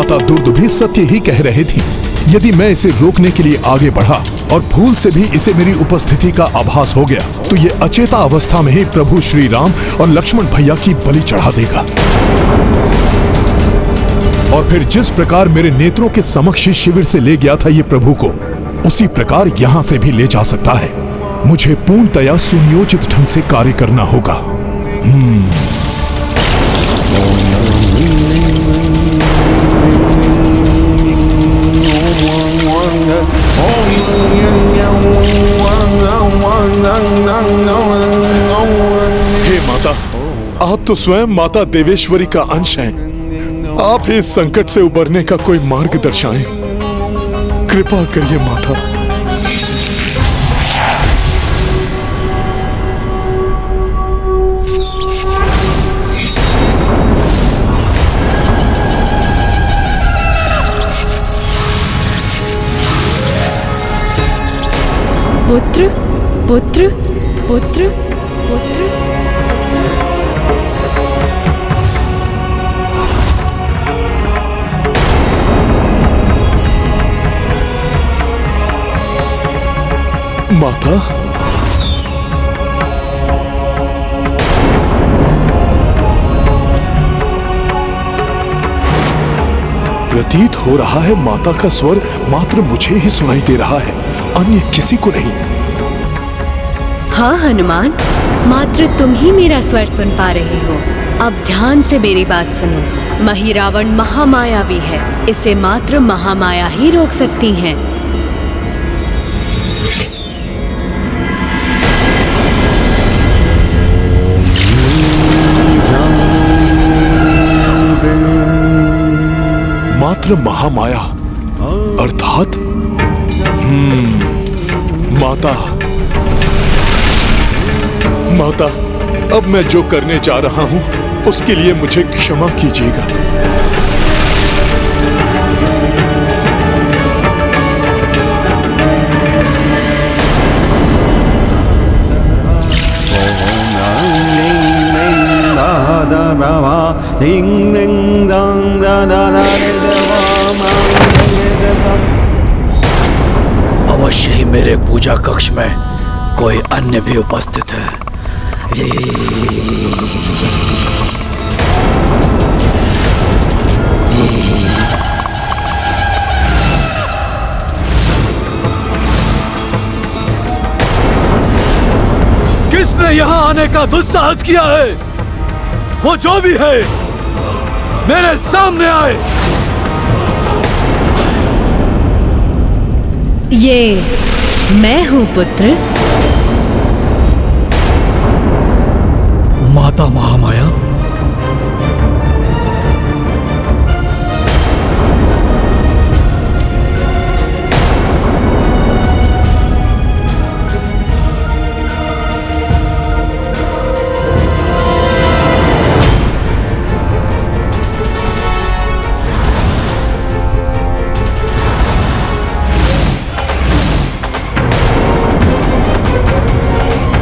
माता दुर्द भी सत्य ही कह रहे थी। यदि मैं इसे रोकने के लिए आगे बढ़ा और भूल से भी इसे मेरी उपस्थिति का आभास हो गया तो ये अचेता अवस्था में ही प्रभु श्री राम और लक्ष्मण भैया की बलि चढ़ा देगा। और फिर जिस प्रकार मेरे नेत्रों के समक्ष शिविर से ले गया था ये प्रभु को, उसी प्रकार यहां से भी ले जा सकता है। मुझे पूर्णतया सुनियोजित ढंग से कार्य करना होगा। हे माता, आप तो स्वयं माता देवेश्वरी का अंश हैं। आप ही इस संकट से उबरने का कोई मार्ग दर्शाएं। कृपा करिए माता। पुत्र पुत्र पुत्र पुत्र। माता, प्रतीत हो रहा है माता का स्वर मात्र मुझे ही सुनाई दे रहा है, अन्य किसी को नहीं। हाँ हनुमान, मात्र तुम ही मेरा स्वर सुन पा रहे हो। अब ध्यान से मेरी बात सुनो। महिरावण महामायावी है, इसे मात्र महामाया ही रोक सकती है। मात्र महामाया अर्थात माता, अब मैं जो करने जा रहा हूं उसके लिए मुझे क्षमा कीजिएगा। अवश्य ही मेरे पूजा कक्ष में कोई अन्य भी उपस्थित है। किसने यहाँ आने का दुस्साहस किया है? वो जो भी है मेरे सामने आए। ये मैं हूँ पुत्र। माता महामाया,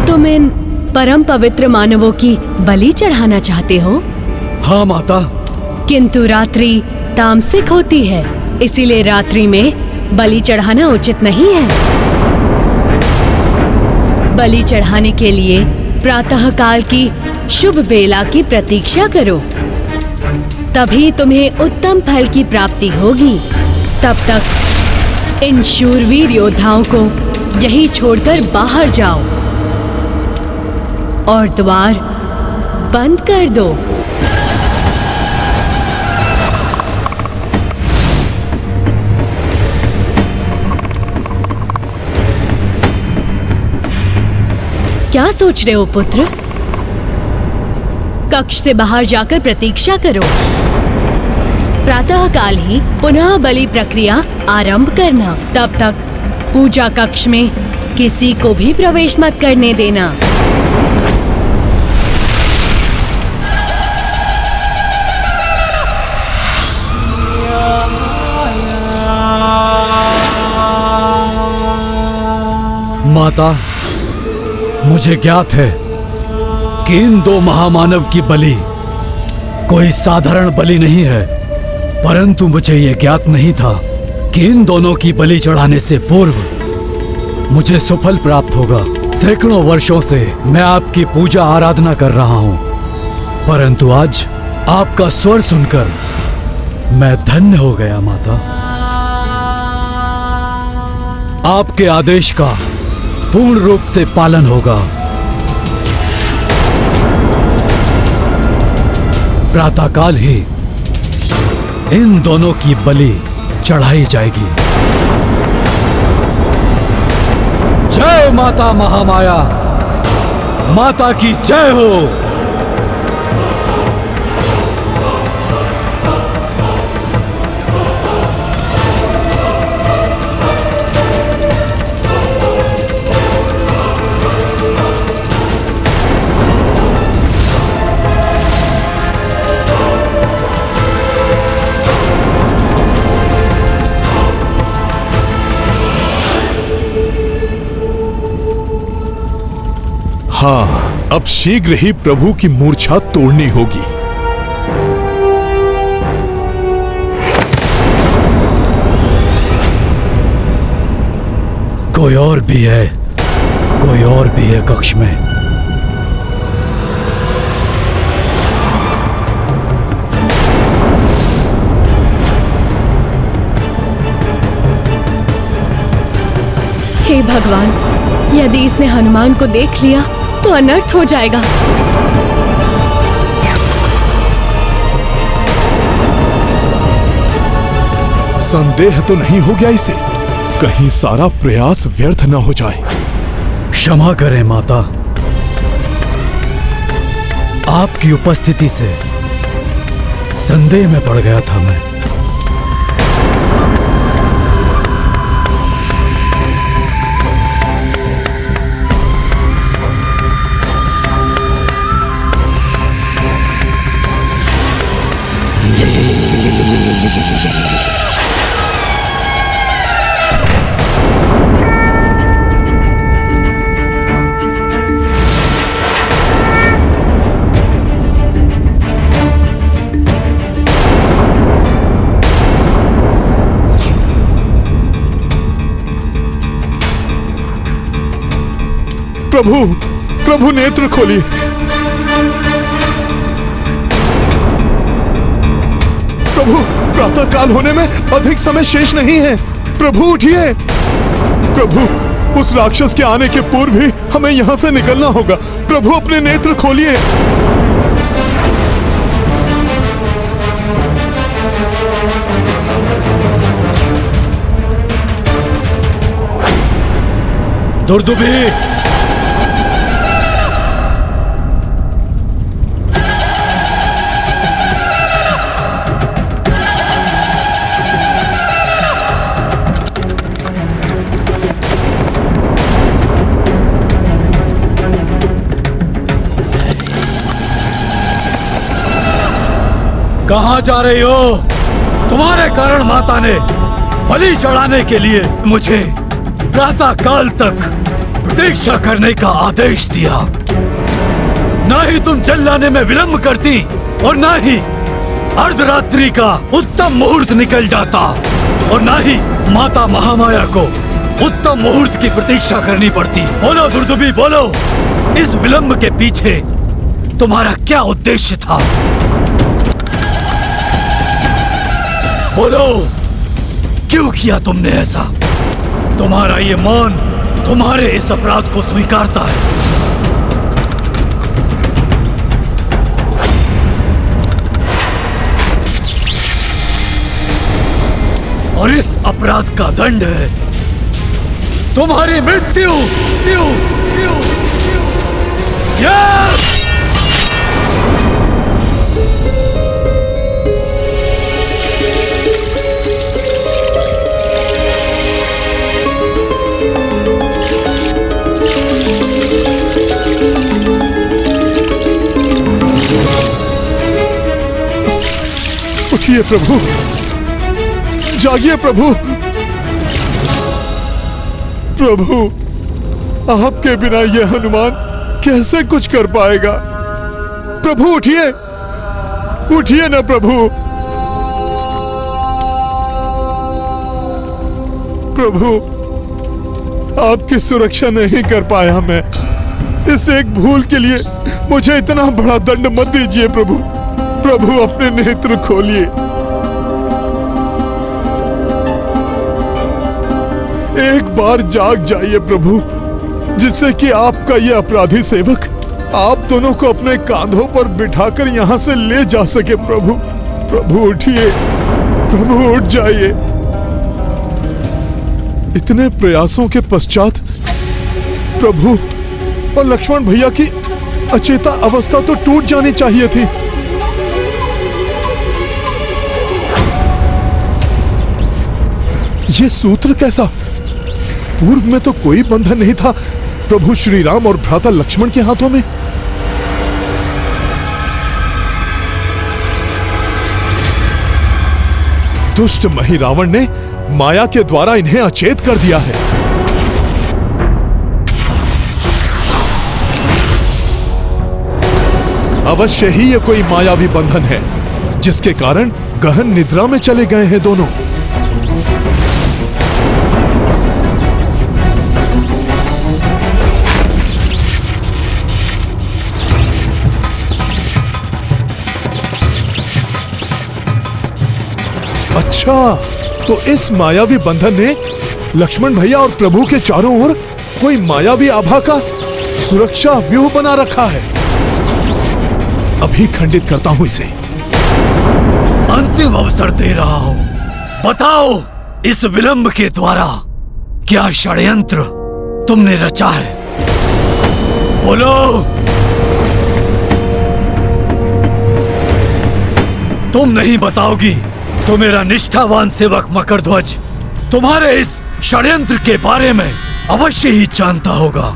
तुम इन परम पवित्र मानवों की बलि चढ़ाना चाहते हो? हाँ माता। किंतु रात्रि तामसिक होती है, इसीलिए रात्रि में बलि चढ़ाना उचित नहीं है। बलि चढ़ाने के लिए प्रातः काल की शुभ बेला की प्रतीक्षा करो, तभी तुम्हें उत्तम फल की प्राप्ति होगी। तब तक इन शूरवीर योद्धाओं को यहीं छोड़कर बाहर जाओ और द्वार बंद कर दो। क्या सोच रहे हो पुत्र? कक्ष से बाहर जाकर प्रतीक्षा करो। प्रातःकाल ही पुनः बलि प्रक्रिया आरंभ करना। तब तक पूजा कक्ष में किसी को भी प्रवेश मत करने देना। माता, मुझे ज्ञात है कि इन दो महामानव की बलि कोई साधारण बलि नहीं है। परंतु मुझे ये ज्ञात नहीं था कि इन दोनों की बलि चढ़ाने से पूर्व मुझे सुफल प्राप्त होगा। सैकड़ों वर्षों से मैं आपकी पूजा आराधना कर रहा हूँ, परंतु आज आपका स्वर सुनकर मैं धन्य हो गया माता। आपके आदेश का पूर्ण रूप से पालन होगा। प्रातःकाल ही इन दोनों की बलि चढ़ाई जाएगी। जय माता महामाया, माता की जय हो। हाँ, अब शीघ्र ही प्रभु की मूर्छा तोड़नी होगी। कोई और भी है, कोई और भी है कक्ष में। हे भगवान, यदि इसने हनुमान को देख लिया तो अनर्थ हो जाएगा। संदेह तो नहीं हो गया इसे? कहीं सारा प्रयास व्यर्थ न हो जाए। क्षमा करें माता, आपकी उपस्थिति से संदेह में पड़ गया था मैं। प्रभु, प्रभु नेत्र खोलिए। प्रभु, प्रातःकाल होने में अधिक समय शेष नहीं है। प्रभु उठिए। प्रभु, उस राक्षस के आने के पूर्व ही हमें यहाँ से निकलना होगा। प्रभु अपने नेत्र खोलिए। दुर्दुभी, कहां जा रही हो? तुम्हारे कारण माता ने बलि चढ़ाने के लिए मुझे प्रातः काल तक प्रतीक्षा करने का आदेश दिया। न ही तुम चिल्लाने में विलंब करती और न ही अर्धरात्रि का उत्तम मुहूर्त निकल जाता और न ही माता महामाया को उत्तम मुहूर्त की प्रतीक्षा करनी पड़ती। बोलो दुर्दुभी, बोलो, इस विलंब के पीछे तुम्हारा क्या उद्देश्य था? बोलो, क्यों किया तुमने ऐसा? तुम्हारा ये मौन तुम्हारे इस अपराध को स्वीकारता है। और इस अपराध का दंड है तुम्हारी मृत्यु। उठिए प्रभु, जागिए प्रभु। प्रभु, आपके बिना यह हनुमान कैसे कुछ कर पाएगा? प्रभु उठिए, उठिए ना प्रभु। प्रभु, आपकी सुरक्षा नहीं कर पाया मैं। इस एक भूल के लिए मुझे इतना बड़ा दंड मत दीजिए प्रभु। प्रभु अपने नेत्र खोलिए। एक बार जाग जाइए प्रभु, जिससे कि आपका ये अपराधी सेवक आप दोनों को अपने कांधों पर बिठाकर यहाँ से ले जा सके। प्रभु, प्रभु उठिए, प्रभु उठ जाइए। इतने प्रयासों के पश्चात प्रभु और लक्ष्मण भैया की अचेता अवस्था तो टूट जानी चाहिए थी। ये सूत्र कैसा? पूर्व में तो कोई बंधन नहीं था प्रभु श्री राम और भ्राता लक्ष्मण के हाथों में। दुष्ट मही रावण ने माया के द्वारा इन्हें अचेत कर दिया है। अवश्य ही ये कोई मायावी बंधन है, जिसके कारण गहन निद्रा में चले गए हैं दोनों। अच्छा, तो इस मायावी बंधन ने लक्ष्मण भैया और प्रभु के चारों ओर कोई मायावी आभा का सुरक्षा व्यूह बना रखा है। अभी खंडित करता हूं इसे। अंतिम अवसर दे रहा हूं। बताओ, इस विलंब के द्वारा क्या षड्यंत्र तुमने रचा है? बोलो। तुम नहीं बताओगी तो मेरा निष्ठावान सेवक मकरध्वज तुम्हारे इस षड्यंत्र के बारे में अवश्य ही जानता होगा।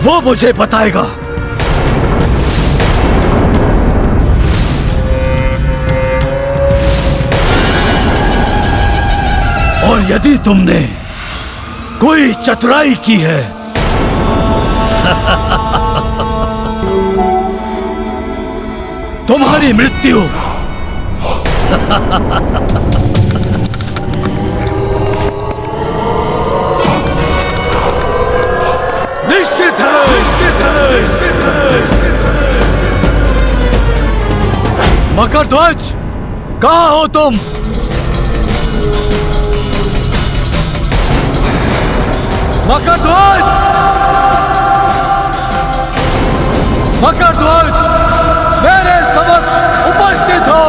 वो मुझे बताएगा। और यदि तुमने कोई चतुराई की है तुम्हारी मृत्यु निश्चित है, निश्चित है, निश्चित है। मकरध्वज, कहाँ हो तुम? मकरध्वज, मकरध्वज, मेरे समक्ष उपस्थित हो।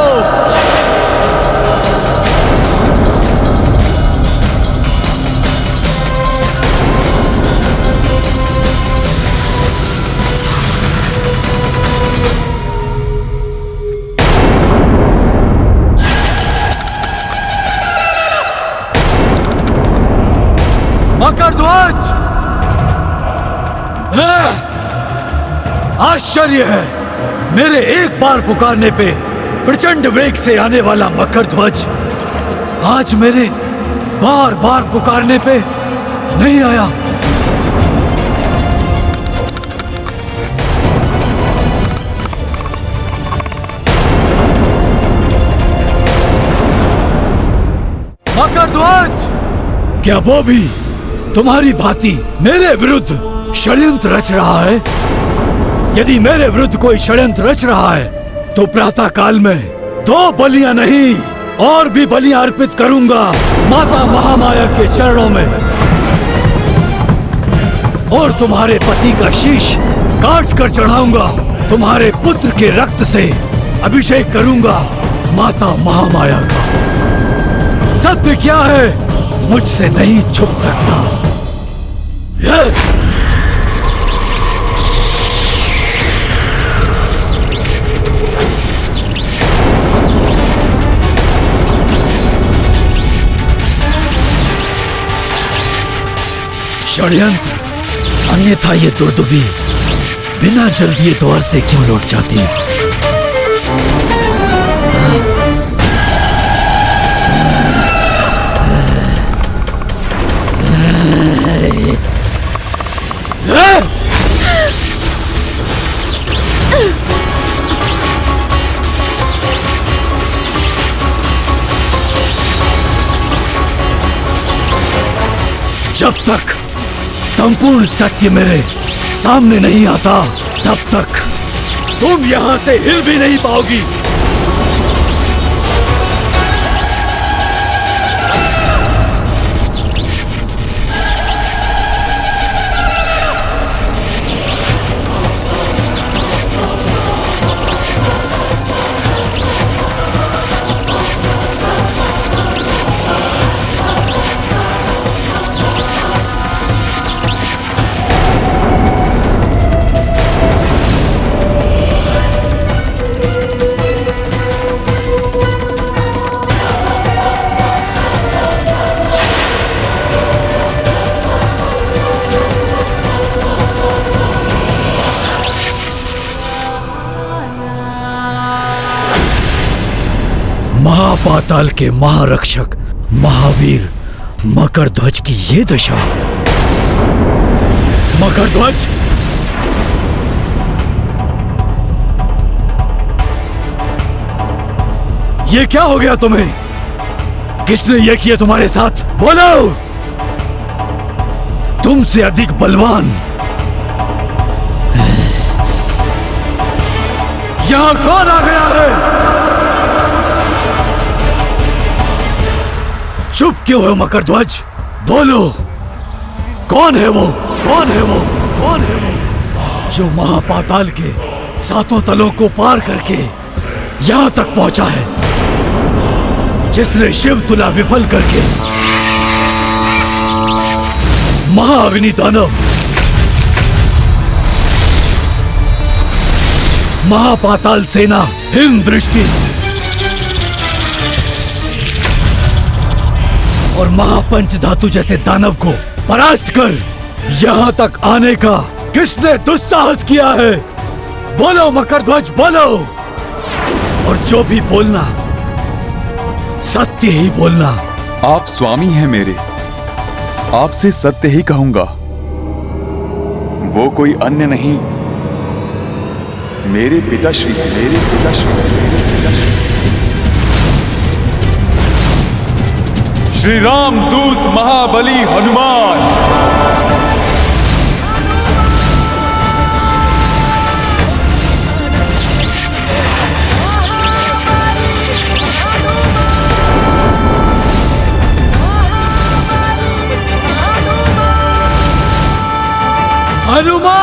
मकरध्वज, आश्चर्य है, मेरे एक बार पुकारने पे प्रचंड वेग से आने वाला मकरध्वज आज मेरे बार बार पुकारने पे नहीं आया। मकरध्वज, क्या वो भी तुम्हारी भांति मेरे विरुद्ध षड्यंत्र रच रहा है? यदि मेरे विरुद्ध कोई षड्यंत्र रच रहा है तो प्रातः काल में 2 बलियां नहीं और भी बलियां अर्पित करूंगा माता महामाया के चरणों में, और तुम्हारे पति का शीश काट कर चढ़ाऊंगा। तुम्हारे पुत्र के रक्त से अभिषेक करूंगा माता महामाया का। सत्य क्या है मुझसे नहीं छुप सकता। षड्यंत्र, अन्यथा ये दुर्दुबी बिना जल दिए द्वार से क्यों लौट जाती है? जब तक संपूर्ण सत्य मेरे सामने नहीं आता तब तक तुम यहां से हिल भी नहीं पाओगी। महापाताल के महारक्षक महावीर मकरध्वज की ये दशा। मकरध्वज, ये क्या हो गया तुम्हें? किसने ये किया तुम्हारे साथ? बोलो। तुमसे अधिक बलवान यहां कौन आ गया है? चुप क्यों हो मकरध्वज? बोलो, कौन है वो? कौन है वो? कौन है वो जो महापाताल के सातों तलों को पार करके यहां तक पहुंचा है? जिसने शिव तुला विफल करके महाअग्नि दानव, महापाताल सेना हिम दृष्टि और महापंच धातु जैसे दानव को परास्त कर यहां तक आने का किसने दुस्साहस किया है? बोलो मकरध्वज, बोलो। और जो भी बोलना सत्य ही बोलना। आप स्वामी हैं मेरे, आपसे सत्य ही कहूंगा। वो कोई अन्य नहीं, मेरे पिताश्री, मेरे पिताश्री, मेरे पिताश्री श्री राम दूत महाबली हनुमान। हनुमान!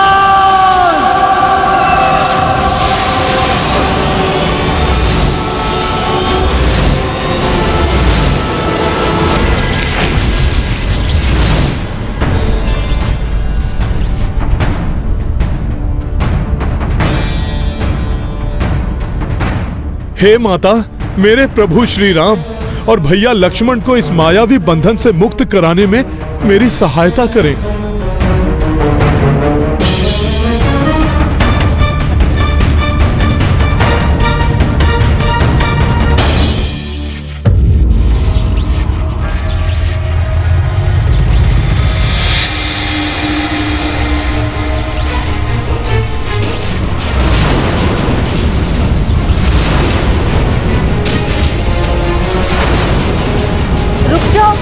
हे माता, मेरे प्रभु श्री राम और भैया लक्ष्मण को इस मायावी बंधन से मुक्त कराने में मेरी सहायता करें।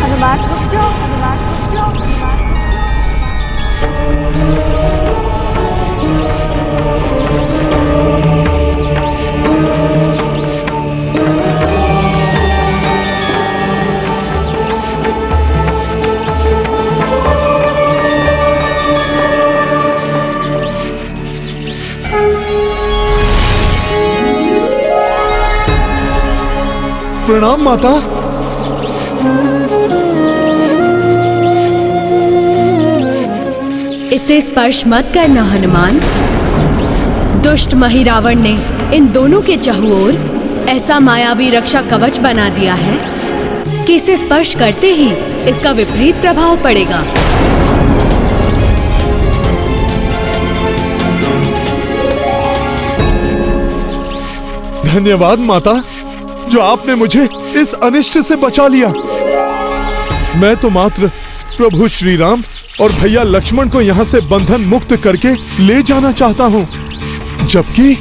हनुमान, रुक जाओ हनुमान, रुक जाओ हनुमान। प्रणाम माता। इसे स्पर्श मत करना हनुमान। दुष्ट महिरावण ने इन दोनों के चहुओर ऐसा मायावी रक्षा कवच बना दिया है कि इसे स्पर्श करते ही इसका विपरीत प्रभाव पड़ेगा। धन्यवाद माता, जो आपने मुझे इस अनिष्ट से बचा लिया। मैं तो मात्र प्रभु श्री राम और भैया लक्ष्मण को यहाँ से बंधन मुक्त करके ले जाना चाहता हूँ, जबकि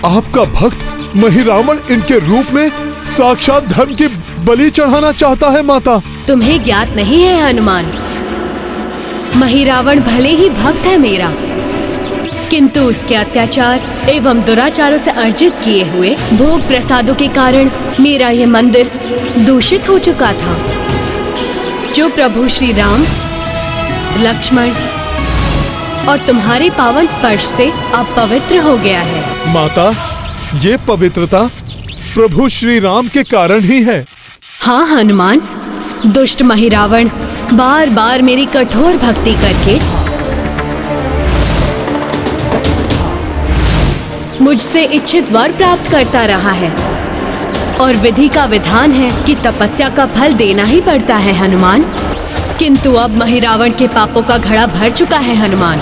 आपका भक्त महिरावण इनके रूप में साक्षात धर्म की बलि चढ़ाना चाहता है। माता, तुम्हें ज्ञात नहीं है हनुमान, महिरावण भले ही भक्त है मेरा, किंतु उसके अत्याचार एवं दुराचारों से अर्जित किए हुए भोग प्रसादों के कारण मेरा ये मंदिर दूषित हो चुका था, जो प्रभु श्री राम, लक्ष्मण और तुम्हारे पावन स्पर्श से अब पवित्र हो गया है। माता, ये पवित्रता प्रभु श्री राम के कारण ही है। हाँ हनुमान, दुष्ट महिरावण बार बार मेरी कठोर भक्ति करके मुझसे इच्छित वर प्राप्त करता रहा है, और विधि का विधान है कि तपस्या का फल देना ही पड़ता है हनुमान। किंतु अब महिरावण के पापों का घड़ा भर चुका है हनुमान।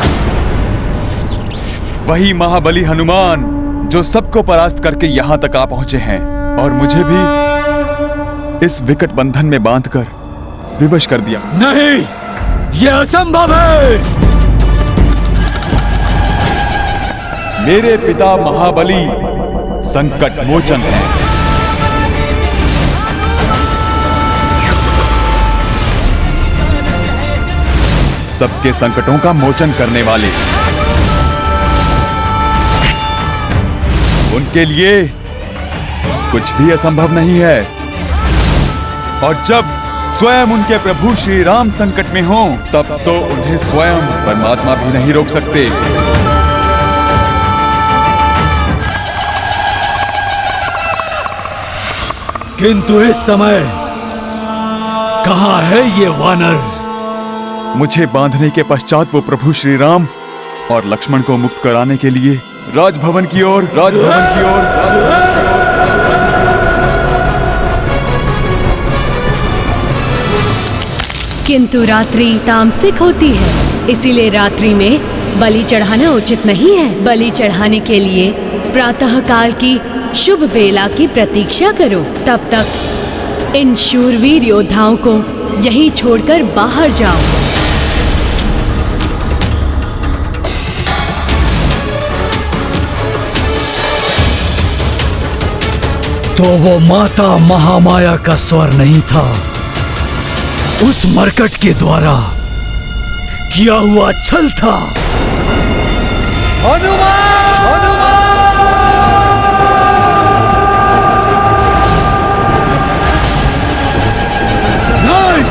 वही महाबली हनुमान जो सबको परास्त करके यहाँ तक आ पहुंचे हैं और मुझे भी इस विकट बंधन में बांधकर विवश कर दिया। नहीं, यह असंभव है। मेरे पिता महाबली संकट मोचन हैं। सबके संकटों का मोचन करने वाले। उनके लिए कुछ भी असंभव नहीं है, और जब स्वयं उनके प्रभु श्री राम संकट में हों, तब तो उन्हें स्वयं परमात्मा भी नहीं रोक सकते। किंतु इस समय कहाँ है ये वानर? मुझे बांधने के पश्चात वो प्रभु श्री राम और लक्ष्मण को मुक्त कराने के लिए राजभवन की ओर किंतु रात्रि तामसिक होती है, इसीलिए रात्रि में बलि चढ़ाना उचित नहीं है। बलि चढ़ाने के लिए प्रातः काल की शुभ बेला की प्रतीक्षा करो। तब तक इन शूरवीर योद्धाओं को यहीं छोड़कर बाहर जाओ। तो वो माता महामाया का स्वर नहीं था, उस मरकट के द्वारा किया हुआ छल था। नहीं!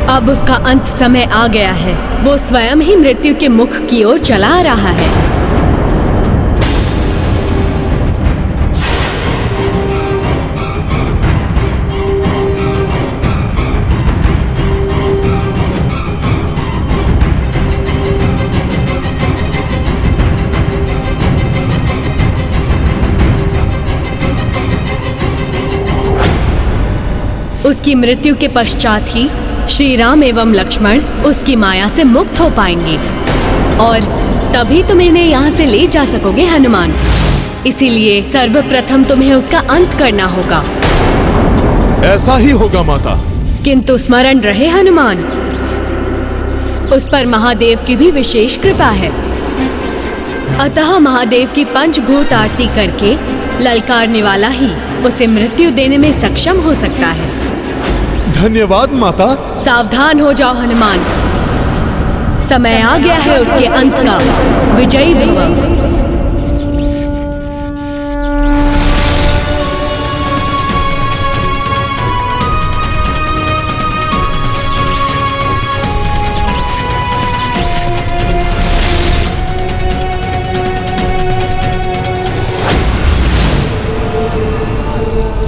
अब उसका अंत समय आ गया है। वो स्वयं ही मृत्यु के मुख की ओर चला रहा है। उसकी मृत्यु के पश्चात ही श्री राम एवं लक्ष्मण उसकी माया से मुक्त हो पाएंगे, और तभी तुम इन्हें यहाँ से ले जा सकोगे हनुमान। इसीलिए सर्वप्रथम तुम्हें उसका अंत करना होगा। ऐसा ही होगा माता। किंतु स्मरण रहे हनुमान, उस पर महादेव की भी विशेष कृपा है। अतः महादेव की पंचभूत आरती करके ललकारने वाला ही उसे मृत्यु देने में सक्षम हो सकता है। धन्यवाद माता। सावधान हो जाओ हनुमान, समय आ गया है उसके अंत का। विजयी भव।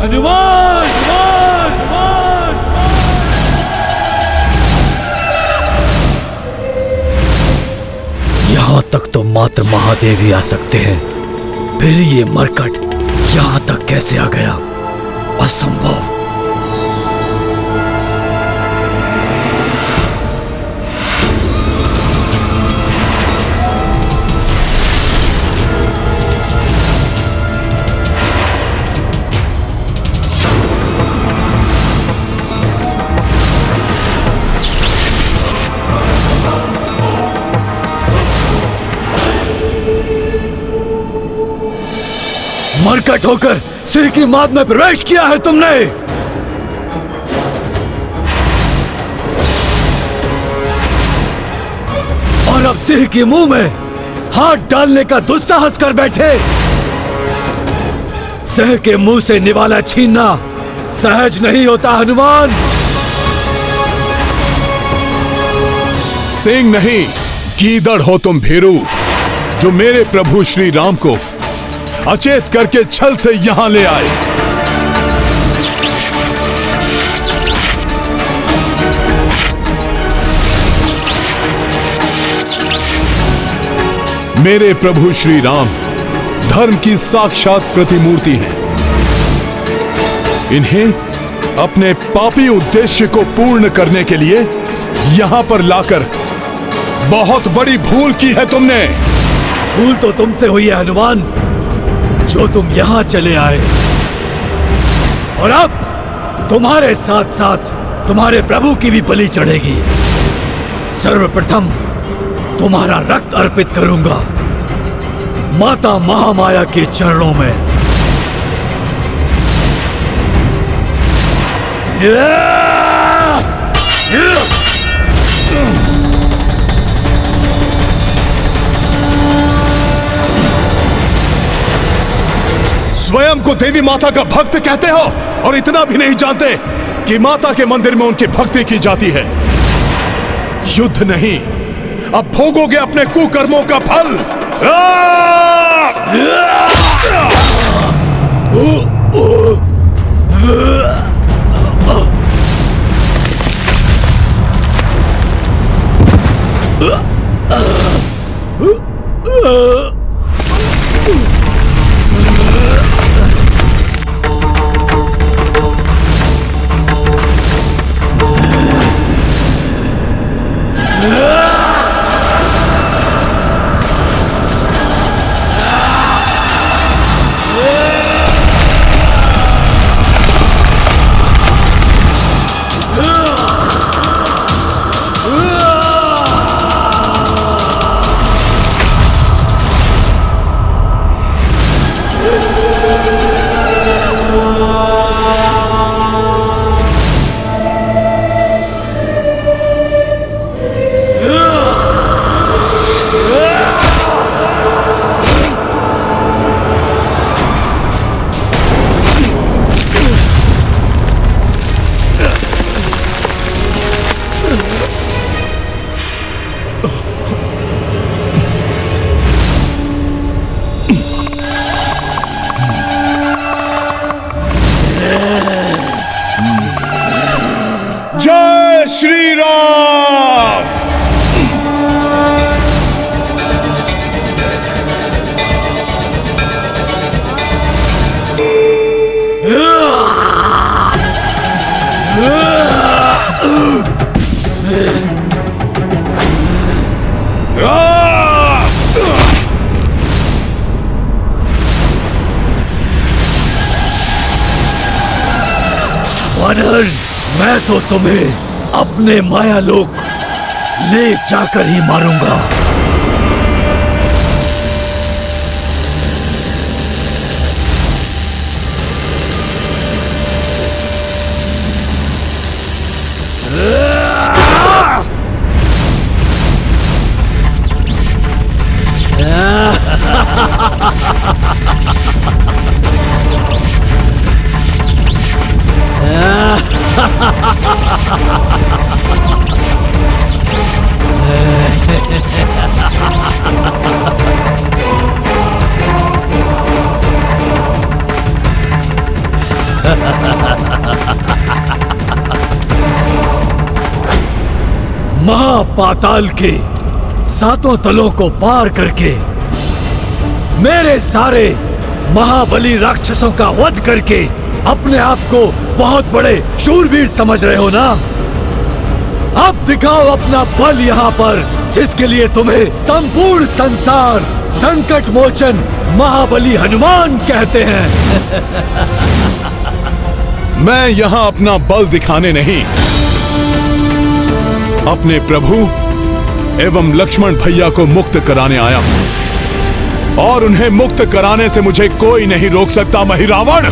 हनुमान! यहाँ तक तो मात्र महादेव ही आ सकते हैं, फिर ये मरकट यहाँ तक कैसे आ गया? असंभव। मरकट होकर सिर की माद में प्रवेश किया है तुमने। अब सिंह के मुंह में हाथ डालने का दुस्साहस कर बैठे। सिंह के मुंह से निवाला छीनना सहज नहीं होता हनुमान। सिंह नहीं, गीदड़ हो तुम भीरू, जो मेरे प्रभु श्री राम को अचेत करके छल से यहां ले आए। मेरे प्रभु श्री राम धर्म की साक्षात प्रतिमूर्ति हैं। इन्हें अपने पापी उद्देश्य को पूर्ण करने के लिए यहां पर लाकर बहुत बड़ी भूल की है तुमने। भूल तो तुमसे हुई है हनुमान, जो तुम यहां चले आए, और अब तुम्हारे साथ साथ तुम्हारे प्रभु की भी बलि चढ़ेगी। सर्वप्रथम तुम्हारा रक्त अर्पित करूंगा माता महामाया के चरणों में। स्वयं को देवी माता का भक्त कहते हो और इतना भी नहीं जानते कि माता के मंदिर में उनकी भक्ति की जाती है। युद्ध नहीं, अब भोगोगे अपने कुकर्मों का फल। जय श्री राम। वानर, मैं तो तुम्हें अपने माया लोक ले जाकर ही मारूंगा। महापाताल के सातों तलों को पार करके मेरे सारे महाबली राक्षसों का वध करके अपने आप को बहुत बड़े शूरवीर समझ रहे हो ना? अब दिखाओ अपना बल यहाँ पर, जिसके लिए तुम्हें संपूर्ण संसार संकट मोचन महाबली हनुमान कहते हैं। मैं यहाँ अपना बल दिखाने नहीं, अपने प्रभु एवं लक्ष्मण भैया को मुक्त कराने आया हूं, और उन्हें मुक्त कराने से मुझे कोई नहीं रोक सकता। महिरावण,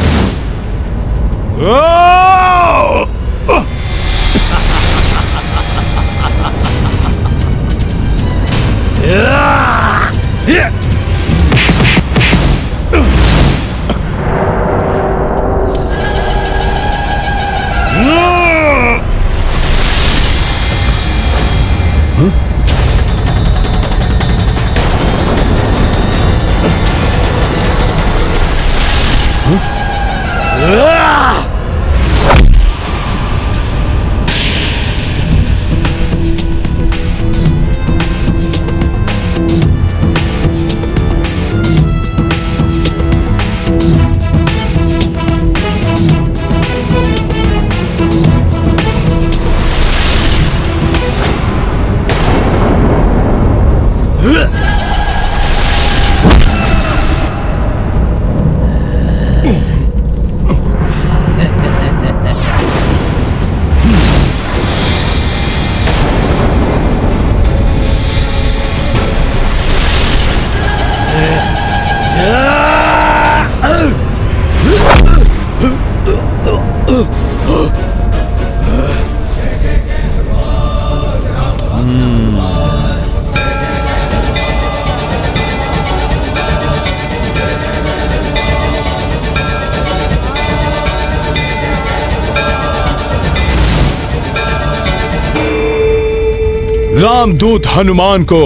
रामदूत हनुमान को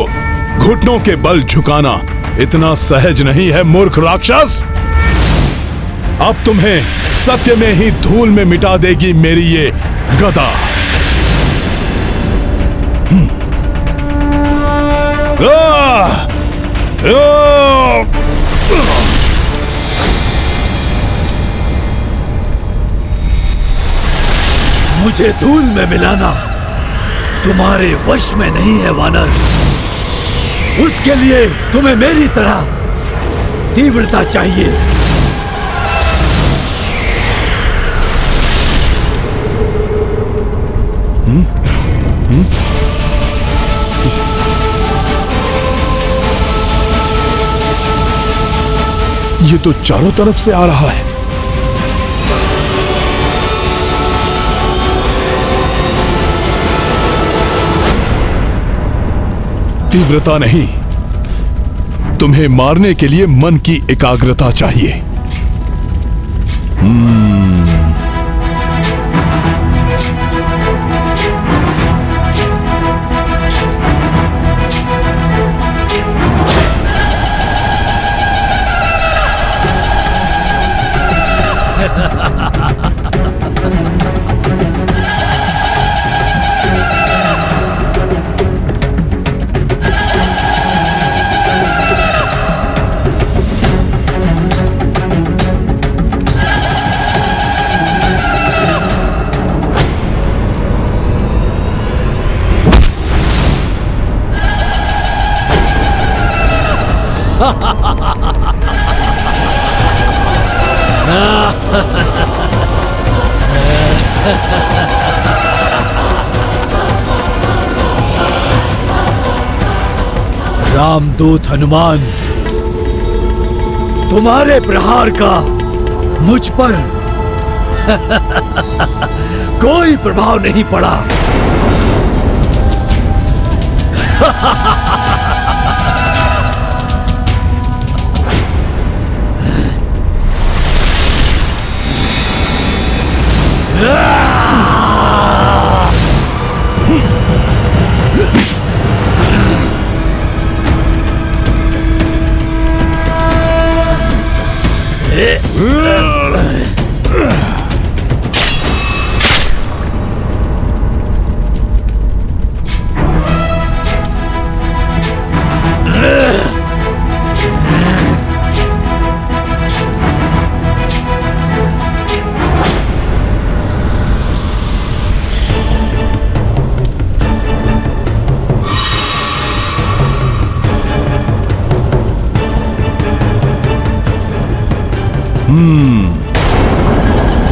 घुटनों के बल झुकाना इतना सहज नहीं है, मूर्ख राक्षस। अब तुम्हें सत्य में ही धूल में मिटा देगी मेरी ये गदा। मुझे धूल में मिलाना तुम्हारे वश में नहीं है वानर। उसके लिए तुम्हें मेरी तरह तीव्रता चाहिए। ये तो चारों तरफ से आ रहा है। तीव्रता नहीं, तुम्हें मारने के लिए मन की एकाग्रता चाहिए। रामदूत हनुमान, तुम्हारे प्रहार का मुझ पर कोई प्रभाव नहीं पड़ा।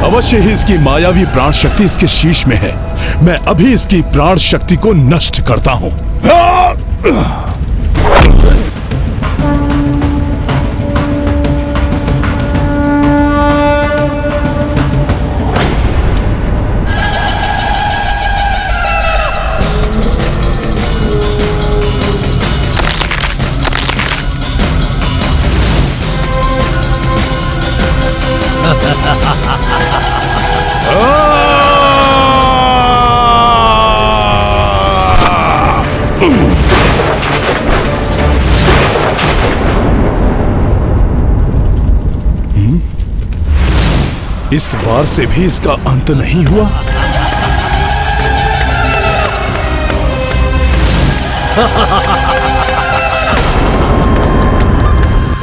अवश्य ही इसकी मायावी प्राण शक्ति इसके शीश में है। मैं अभी इसकी प्राण शक्ति को नष्ट करता हूं। इस बार से भी इसका अंत नहीं हुआ।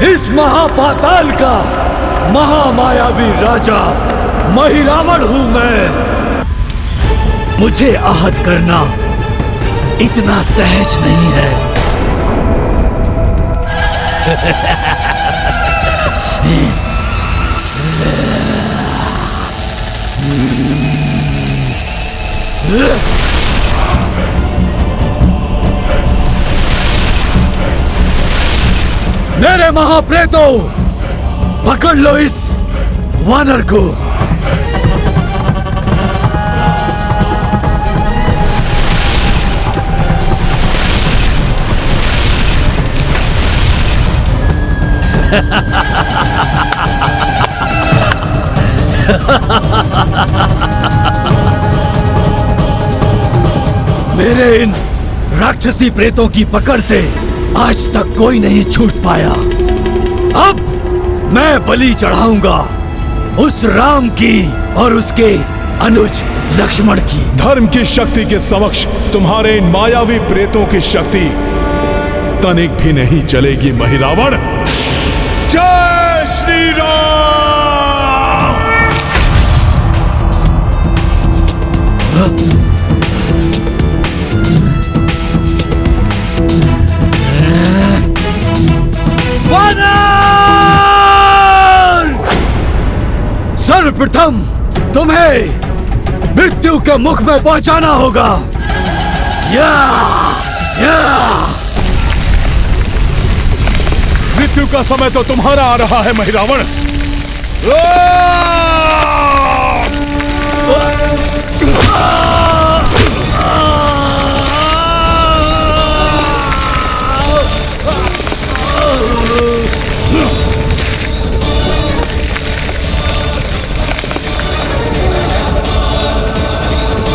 इस महापाताल का महामायावी राजा महिरावण हूं मैं। मुझे आहत करना इतना सहज नहीं है। मेरे महाप्रेतों, पकड़ लो इस वानर को। मेरे इन राक्षसी प्रेतों की पकड़ से आज तक कोई नहीं छूट पाया। अब मैं बलि चढ़ाऊंगा उस राम की और उसके अनुज लक्ष्मण की। धर्म की शक्ति के समक्ष तुम्हारे इन मायावी प्रेतों की शक्ति तनिक भी नहीं चलेगी महिरावण। जय श्री राम। सर्वप्रथम तुम्हें मृत्यु के मुख में पहुंचाना होगा। या मृत्यु का समय तो तुम्हारा आ रहा है महिरावण।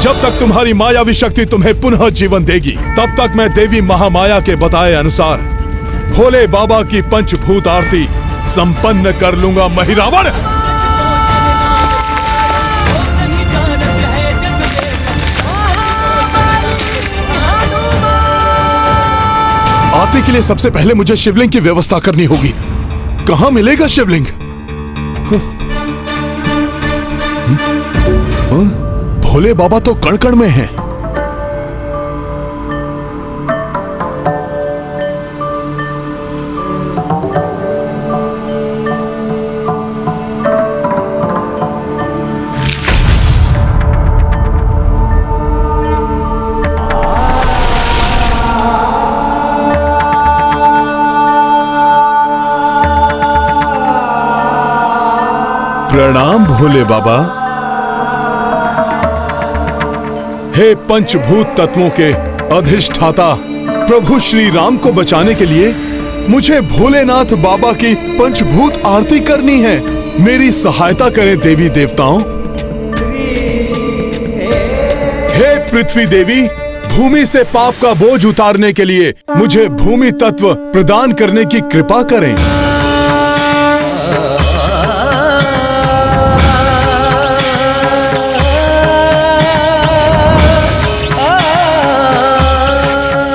जब तक तुम्हारी मायावी शक्ति तुम्हें पुनः जीवन देगी, तब तक मैं देवी महामाया के बताए अनुसार भोले बाबा की पंचभूत आरती संपन्न कर लूंगा महिरावण। आरती के लिए सबसे पहले मुझे शिवलिंग की व्यवस्था करनी होगी। कहां मिलेगा शिवलिंग? भोले बाबा तो कण कण में हैं। प्रणाम भोले बाबा। हे पंचभूत तत्वों के अधिष्ठाता, प्रभु श्री राम को बचाने के लिए मुझे भोलेनाथ बाबा की पंचभूत आरती करनी है। मेरी सहायता करें देवी देवताओं। हे पृथ्वी देवी, भूमि से पाप का बोझ उतारने के लिए मुझे भूमि तत्व प्रदान करने की कृपा करें।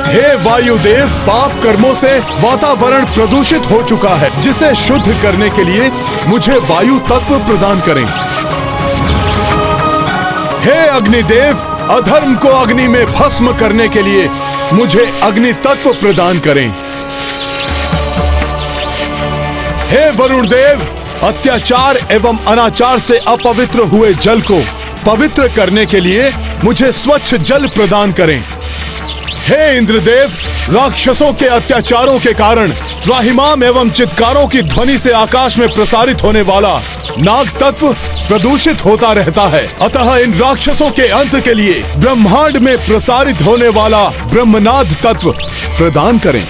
हे वायुदेव, पाप कर्मों से वातावरण प्रदूषित हो चुका है, जिसे शुद्ध करने के लिए मुझे वायु तत्व प्रदान करें। हे अग्निदेव, अधर्म को अग्नि में भस्म करने के लिए मुझे अग्नि तत्व प्रदान करें। हे वरुण देव, अत्याचार एवं अनाचार से अपवित्र हुए जल को पवित्र करने के लिए मुझे स्वच्छ जल प्रदान करें। हे इंद्रदेव, राक्षसों के अत्याचारों के कारण त्राहिमाम एवं चित्कारों की ध्वनि से आकाश में प्रसारित होने वाला नाग तत्व प्रदूषित होता रहता है। अतः इन राक्षसों के अंत के लिए ब्रह्मांड में प्रसारित होने वाला ब्रह्मनाद तत्व प्रदान करें।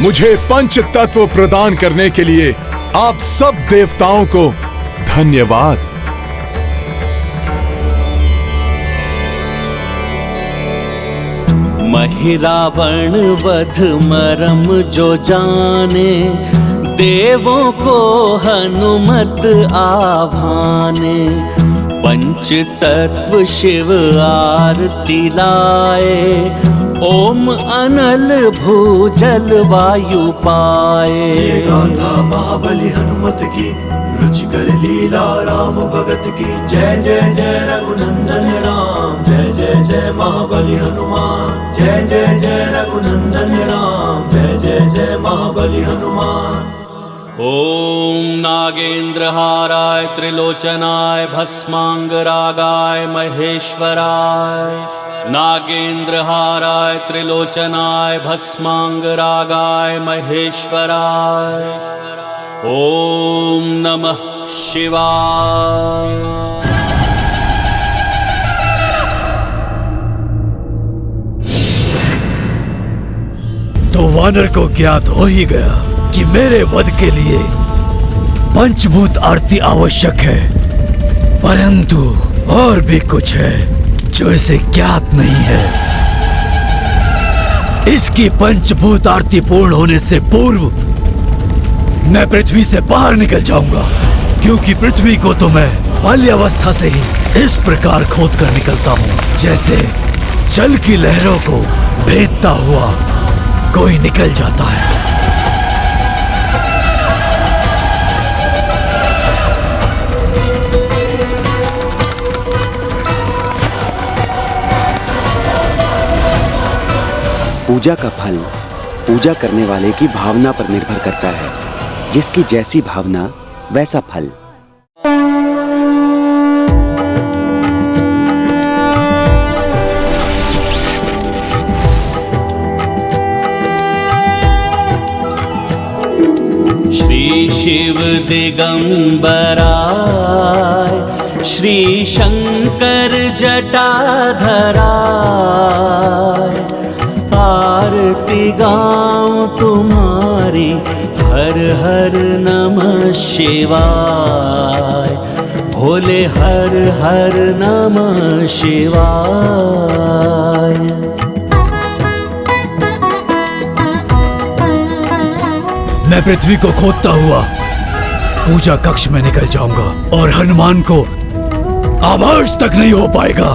मुझे पंच तत्व प्रदान करने के लिए आप सब देवताओं को धन्यवाद। वही रावण वध मरम जो जाने, देवों को हनुमत आभाने। पंच तत्व शिव आरती लाए, ओम अनल भूजल वायु पाए। गाथा महाबली हनुमत की, रुचिकर लीला राम भगत की। जय जय जय रघुनंदन राम, जय जय जय महाबली हनुमान। जय जय जय रघुनंदन राम, जय जय जय महाबली हनुमान। ओम नागेंद्रहाराय त्रिलोचनाय भस्मांगरागाय महेश्वराय। नागेंद्रहाराय त्रिलोचनाय भस्मांगरागाय महेश्वराय। ओम नमः शिवाय। तो वानर को ज्ञात हो ही गया कि मेरे वध के लिए पंचभूत आरती आवश्यक है, परंतु और भी कुछ है जो इसे ज्ञात नहीं है। इसकी पंचभूत आरती पूर्ण होने से पूर्व मैं पृथ्वी से बाहर निकल जाऊंगा, क्योंकि पृथ्वी को तो मैं बाल्यावस्था से ही इस प्रकार खोद कर निकलता हूँ, जैसे जल की लहरों को भेदता हुआ कोई निकल जाता है। पूजा का फल पूजा करने वाले की भावना पर निर्भर करता है। जिसकी जैसी भावना वैसा फल। श्री शिव दिगंबराय, श्री शंकर जटाधराय। आरती गाऊं तुम्हारी हर हर नमः शिवाय। भोले हर हर नमः शिवाय। मैं पृथ्वी को खोदता हुआ पूजा कक्ष में निकल जाऊंगा और हनुमान को आभास तक नहीं हो पाएगा।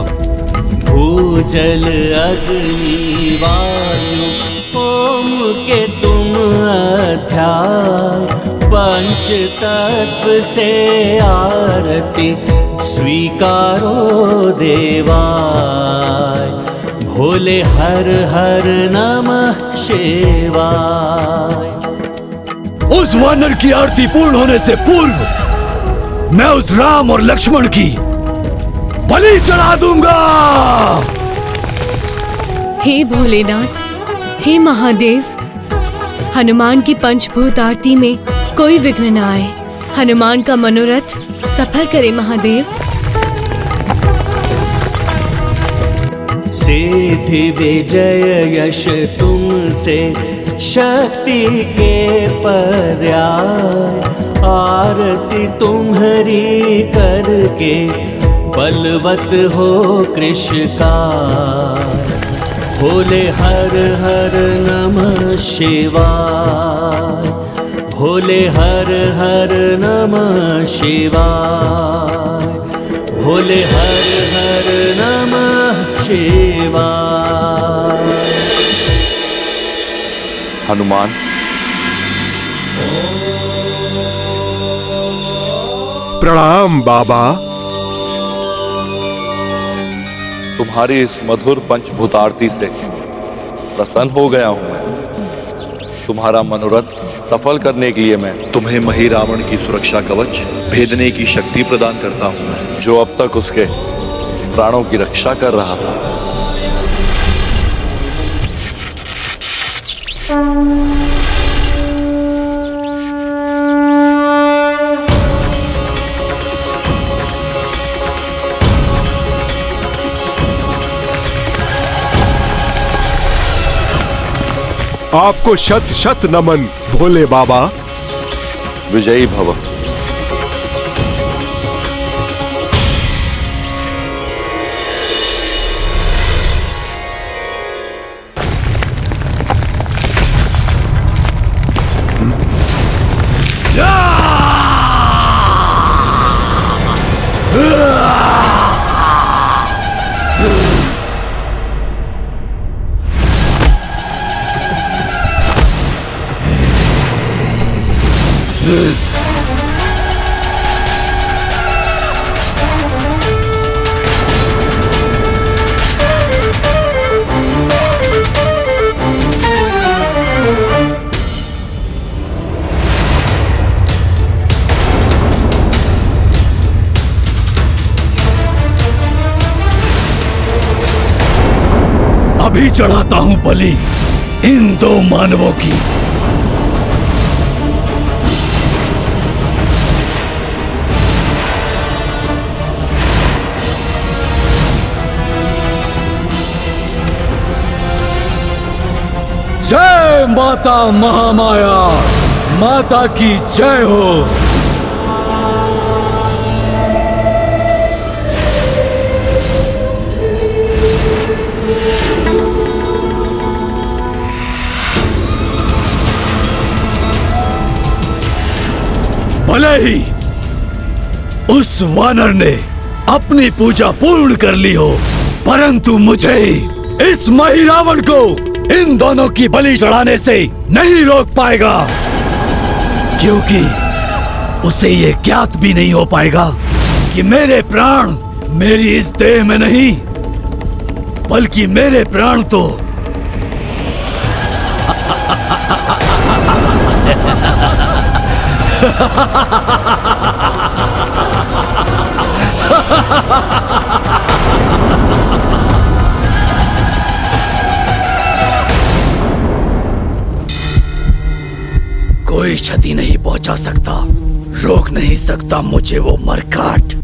भूजल अग्नि वायु ओम के तुम अध्याय। पंच तत्व से आरती स्वीकारो देवाय। भोले हर हर नमः शिवाय। उस वानर की आरती पूर्ण होने से पूर्व मैं उस राम और लक्ष्मण की बलि चढ़ा दूंगा। हे भोलेनाथ, हे महादेव, हनुमान की पंचभूत आरती में कोई विघ्न न आए। हनुमान का मनोरथ सफल करे महादेव। सिद्धि विजय यश तुमसे शक्ति के पर्याय। आरती तुम्हारी करके बलवत हो कृष्ण का। भोले हर हर नमः शिवाय। भोले हर हर नमः शिवाय। भोले हर हर नमः शिवाय। हनुमान, प्रणाम बाबा। तुम्हारी इस मधुर पंचभूत आरती से प्रसन्न हो गया हूं मैं। तुम्हारा मनोरथ सफल करने के लिए मैं तुम्हें मही रावण की सुरक्षा कवच भेदने की शक्ति प्रदान करता हूं, जो अब तक उसके प्राणों की रक्षा कर रहा था। आपको शत शत नमन भोले बाबा। विजयी भव। अभी चढ़ाता हूँ बलि इन दो मानवों की। जय माता महामाया, माता की जय हो। भले ही उस वानर ने अपनी पूजा पूर्ण कर ली हो, परंतु मुझे इस महिरावण को इन दोनों की बलि चढ़ाने से नहीं रोक पाएगा, क्योंकि उसे ये ज्ञात भी नहीं हो पाएगा कि मेरे प्राण मेरी इस देह में नहीं, बल्कि मेरे प्राण तो कोई क्षति नहीं पहुंचा सकता, रोक नहीं सकता मुझे वो मरकाट।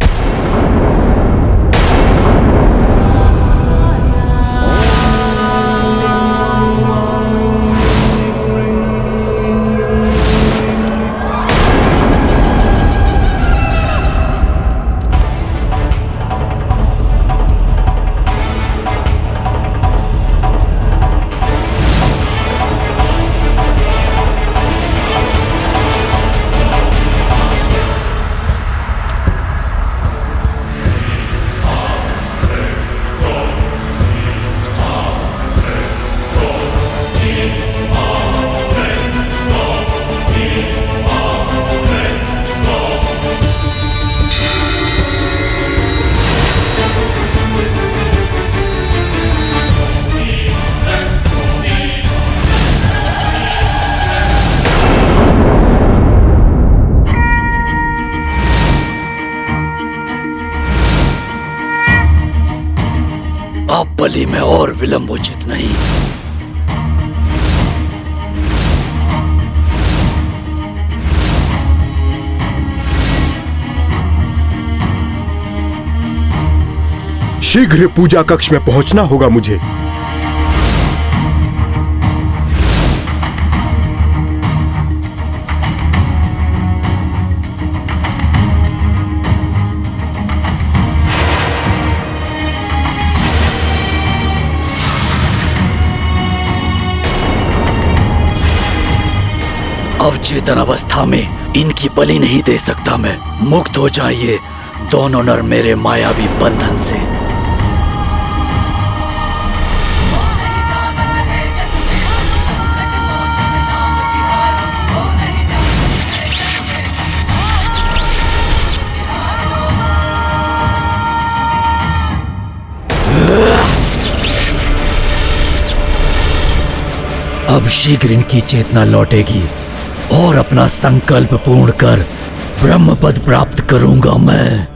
बलि में और विलंब उचित नहीं। शीघ्र पूजा कक्ष में पहुंचना होगा मुझे। अवचेतन अवस्था में इनकी बलि नहीं दे सकता मैं। मुक्त हो जाइए दोनों नर मेरे मायावी बंधन से। अब शीघ्र इनकी चेतना लौटेगी और अपना संकल्प पूर्ण कर ब्रह्म पद प्राप्त करूंगा मैं।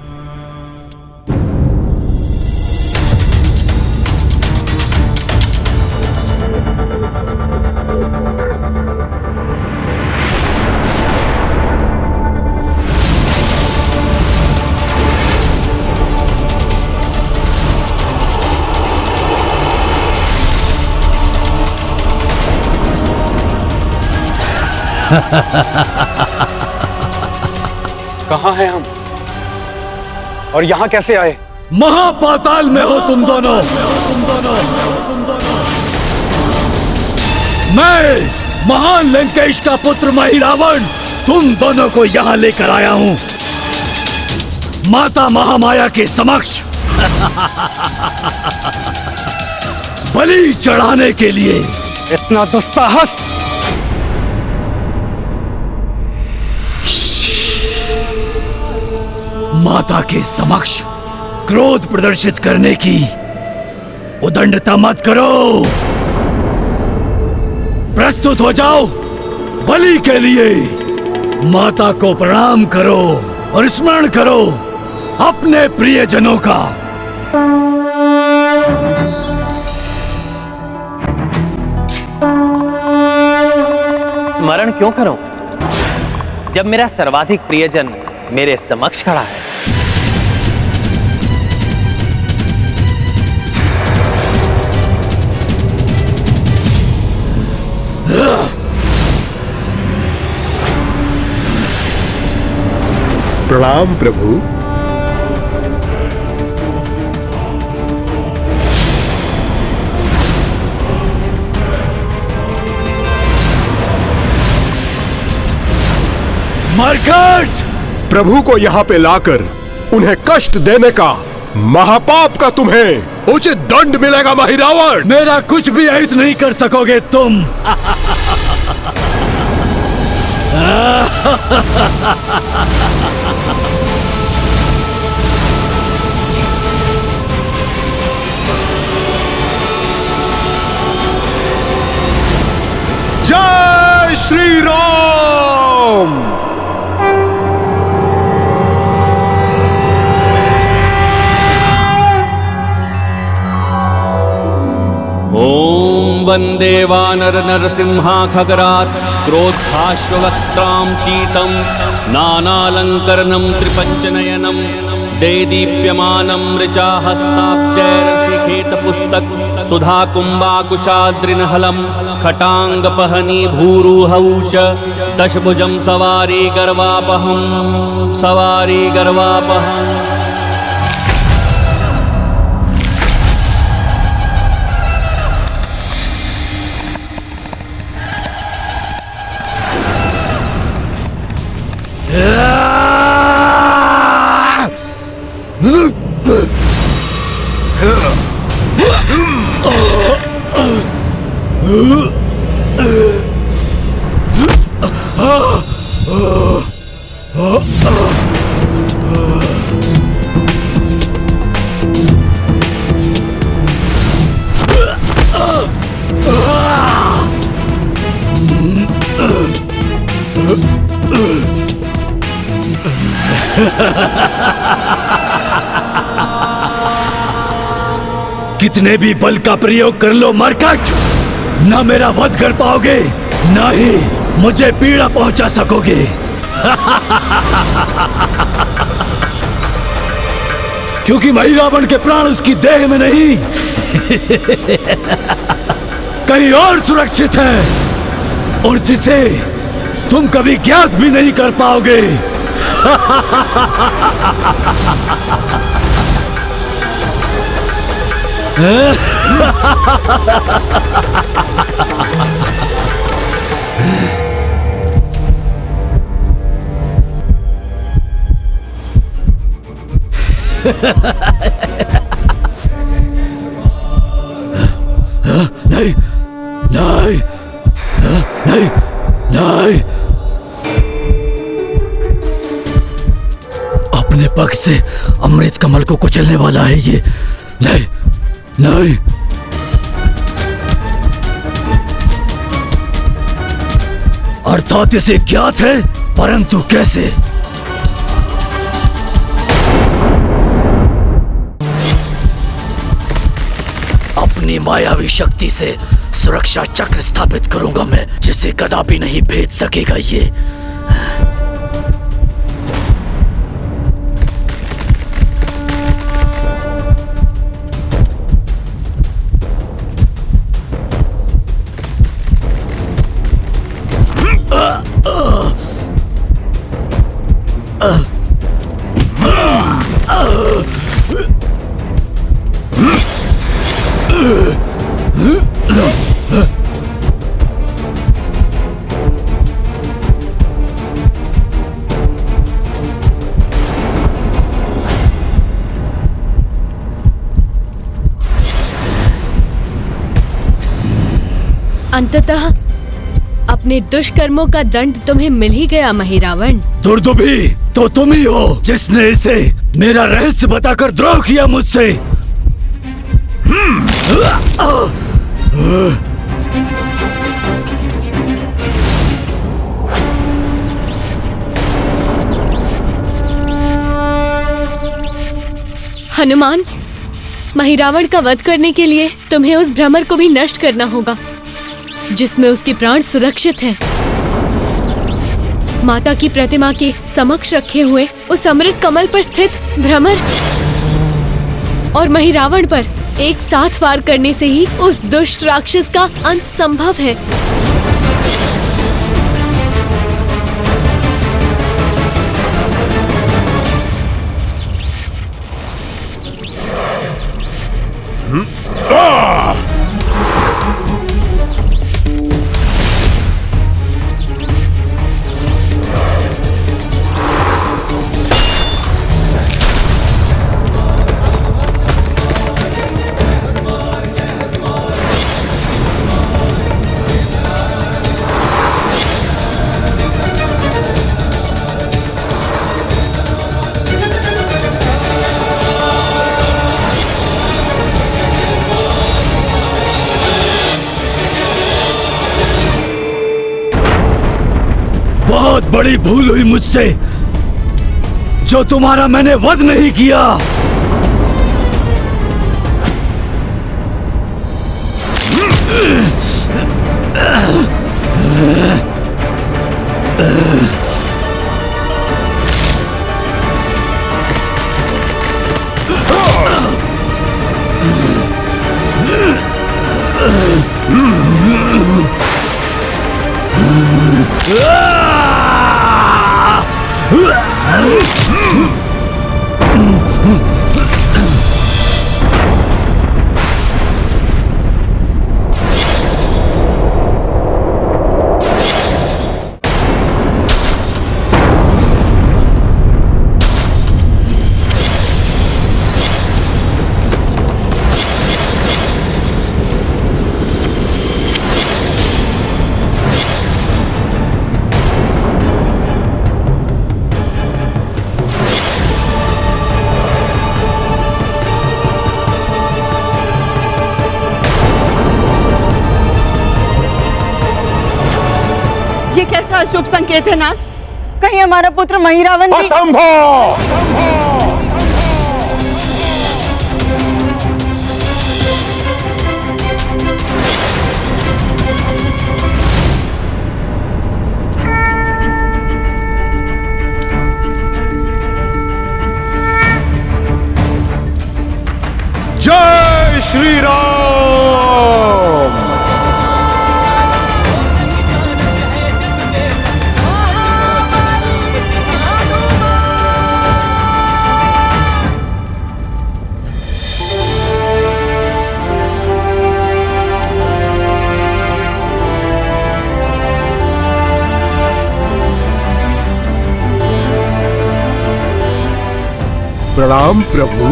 कहाँ हैं हम और यहाँ कैसे आए? महापाताल में हो तुम दोनों। मैं महान लंकेश का पुत्र महिरावण तुम दोनों को यहाँ लेकर आया हूँ माता महामाया के समक्ष बलि चढ़ाने के लिए। इतना दुस्साहस! माता के समक्ष क्रोध प्रदर्शित करने की उदंडता मत करो। प्रस्तुत हो जाओ बलि के लिए। माता को प्रणाम करो और स्मरण करो अपने प्रियजनों का। स्मरण क्यों करूं जब मेरा सर्वाधिक प्रियजन मेरे समक्ष खड़ा है? प्रणाम प्रभु। मरकट! प्रभु को यहाँ पे लाकर उन्हें कष्ट देने का महापाप का तुम्हें उचित दंड मिलेगा महिरावण। मेरा कुछ भी अहित नहीं कर सकोगे तुम। जय श्री राम। ओम वंदे वानर नरसिंहाखगरात् क्रोधाश्ववक्त्रां चीतं नानालंकरणं त्रिपंचनयनं देदीप्यमानं ऋचा हस्ताब्जैरसिखेतपुस्तक सुधा कुम्भाकुशाद्रिनहलं खटांगपहनी भूरुहौ च दशभुजं सवारी गर्वापहम्। कितने भी बल का प्रयोग कर लो मरकट, ना मेरा वध कर पाओगे, ना ही मुझे पीड़ा पहुंचा सकोगे। क्योंकि महिरावण के प्राण उसकी देह में नहीं कहीं और सुरक्षित है, और जिसे तुम कभी ज्ञात भी नहीं कर पाओगे। नहीं, नहीं, नहीं, नहीं। अपने पग से अमृत कमल को कुचलने वाला है ये। नहीं, नहीं। अर्थात इसे ज्ञात है, परंतु कैसे? अपनी मायावी शक्ति से सुरक्षा चक्र स्थापित करूंगा मैं, जिसे कदापि नहीं भेद सकेगा ये। अंततः अपने दुष्कर्मों का दंड तुम्हें मिल ही गया महिरावण। दुर्दुभी तो तुम ही हो जिसने इसे मेरा रहस्य बताकर द्रोह किया मुझसे। हनुमान, महिरावण का वध करने के लिए तुम्हें उस भ्रमर को भी नष्ट करना होगा जिसमें उसके प्राण सुरक्षित हैं। माता की प्रतिमा के समक्ष रखे हुए उस अमृत कमल पर स्थित भ्रमर और महिरावण पर एक साथ वार करने से ही उस दुष्ट राक्षस का अंत संभव है। बहुत बड़ी भूल हुई मुझसे, जो तुम्हारा मैंने वध नहीं किया। कैसा अशुभ संकेत है नाथ? कहीं हमारा पुत्र महिरावण भी... असंभव! जय श्री राम। प्रणाम प्रभु।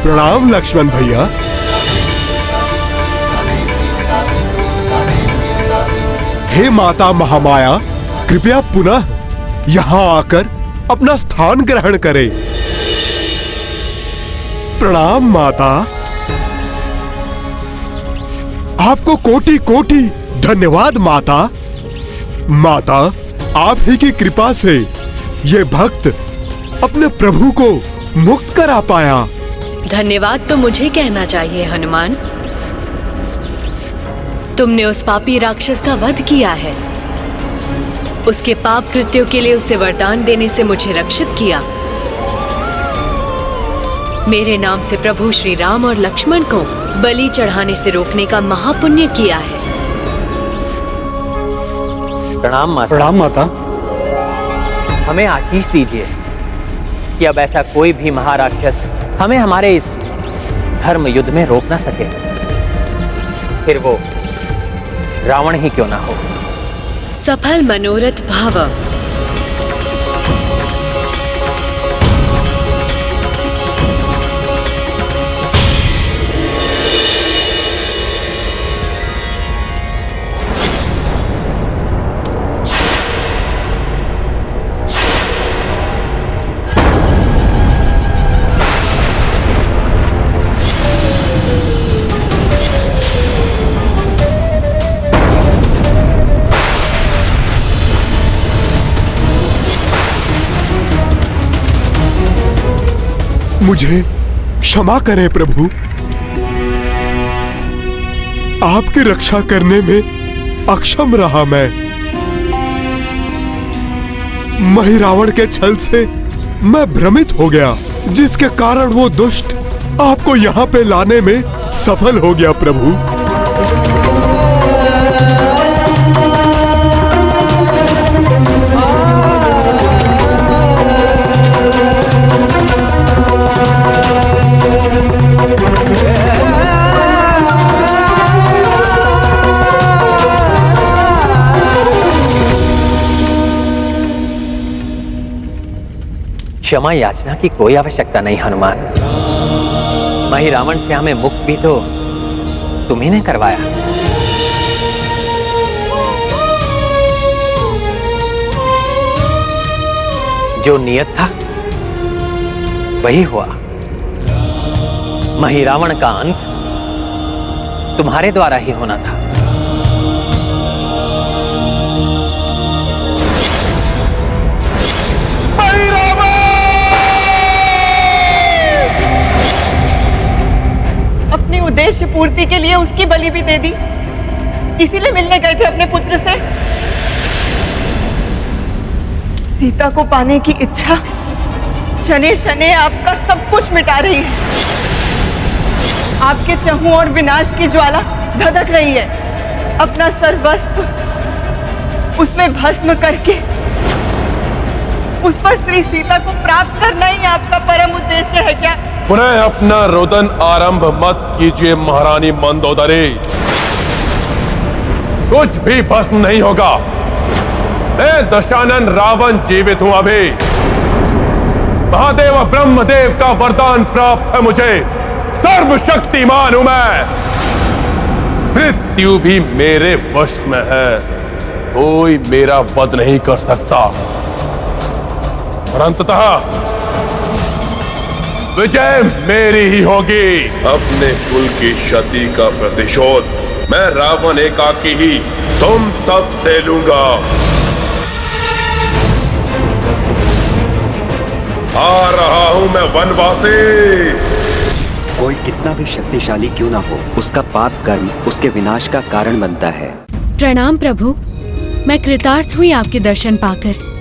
प्रणाम लक्ष्मण भैया। हे माता महामाया, कृपया पुनः यहाँ आकर अपना स्थान ग्रहण करें। प्रणाम माता। आपको कोटि कोटि धन्यवाद माता। माता, आप ही की कृपा से ये भक्त अपने प्रभु को मुक्त करा पाया। धन्यवाद तो मुझे कहना चाहिए हनुमान। तुमने उस पापी राक्षस का वध किया है, उसके पाप कृत्यों के लिए उसे वरदान देने से मुझे रक्षित किया। मेरे नाम से प्रभु श्री राम और लक्ष्मण को बलि चढ़ाने से रोकने का महापुण्य किया है। प्रणाम माता। प्रणाम माता। हमें आशीष दीजिए कि अब ऐसा कोई भी महाराक्षस हमें हमारे इस धर्म युद्ध में रोक ना सके, फिर वो रावण ही क्यों ना हो। सफल मनोरथ भाव। मुझे क्षमा करें प्रभु। आपकी रक्षा करने में अक्षम रहा महिरावण के छल से मैं भ्रमित हो गया, जिसके कारण वो दुष्ट आपको यहाँ पे लाने में सफल हो गया प्रभु। क्षमा याचना की कोई आवश्यकता नहीं हनुमान। महिरावण से हमें मुक्त भी तो तुम्ही ने करवाया। जो नियत था वही हुआ। महिरावण का अंत तुम्हारे द्वारा ही होना था। अपनी उद्देश्य पूर्ति के लिए उसकी बलि भी दे दी, इसीलिए मिलने गए थे अपने पुत्र से। सीता को पाने की इच्छा शनि शनि आपका सब कुछ मिटा रही है। आपके चहुं और विनाश की ज्वाला धधक रही है। अपना सर्वस्व उसमें भस्म करके उस पर स्त्री सीता को प्राप्त करना ही आपका परम उद्देश्य है क्या? पुनः अपना रोदन आरंभ मत कीजिए महारानी मंदोदरी। कुछ भी भस्म नहीं होगा। मैं दशानन रावण जीवित हूं अभी। महादेव ब्रह्मदेव का वरदान प्राप्त है मुझे। सर्वशक्तिमान हूं मैं। मृत्यु भी मेरे वश में है। कोई मेरा वध नहीं कर सकता। और अंततः विजय मेरी ही होगी। अपने कुल की क्षति का प्रतिशोध मैं रावण एकाकी ही तुम सब से लूंगा। आ रहा हूं मैं वनवासी। कोई कितना भी शक्तिशाली क्यों ना हो, उसका पाप कर्म उसके विनाश का कारण बनता है। प्रणाम प्रभु, मैं कृतार्थ हुई आपके दर्शन पाकर।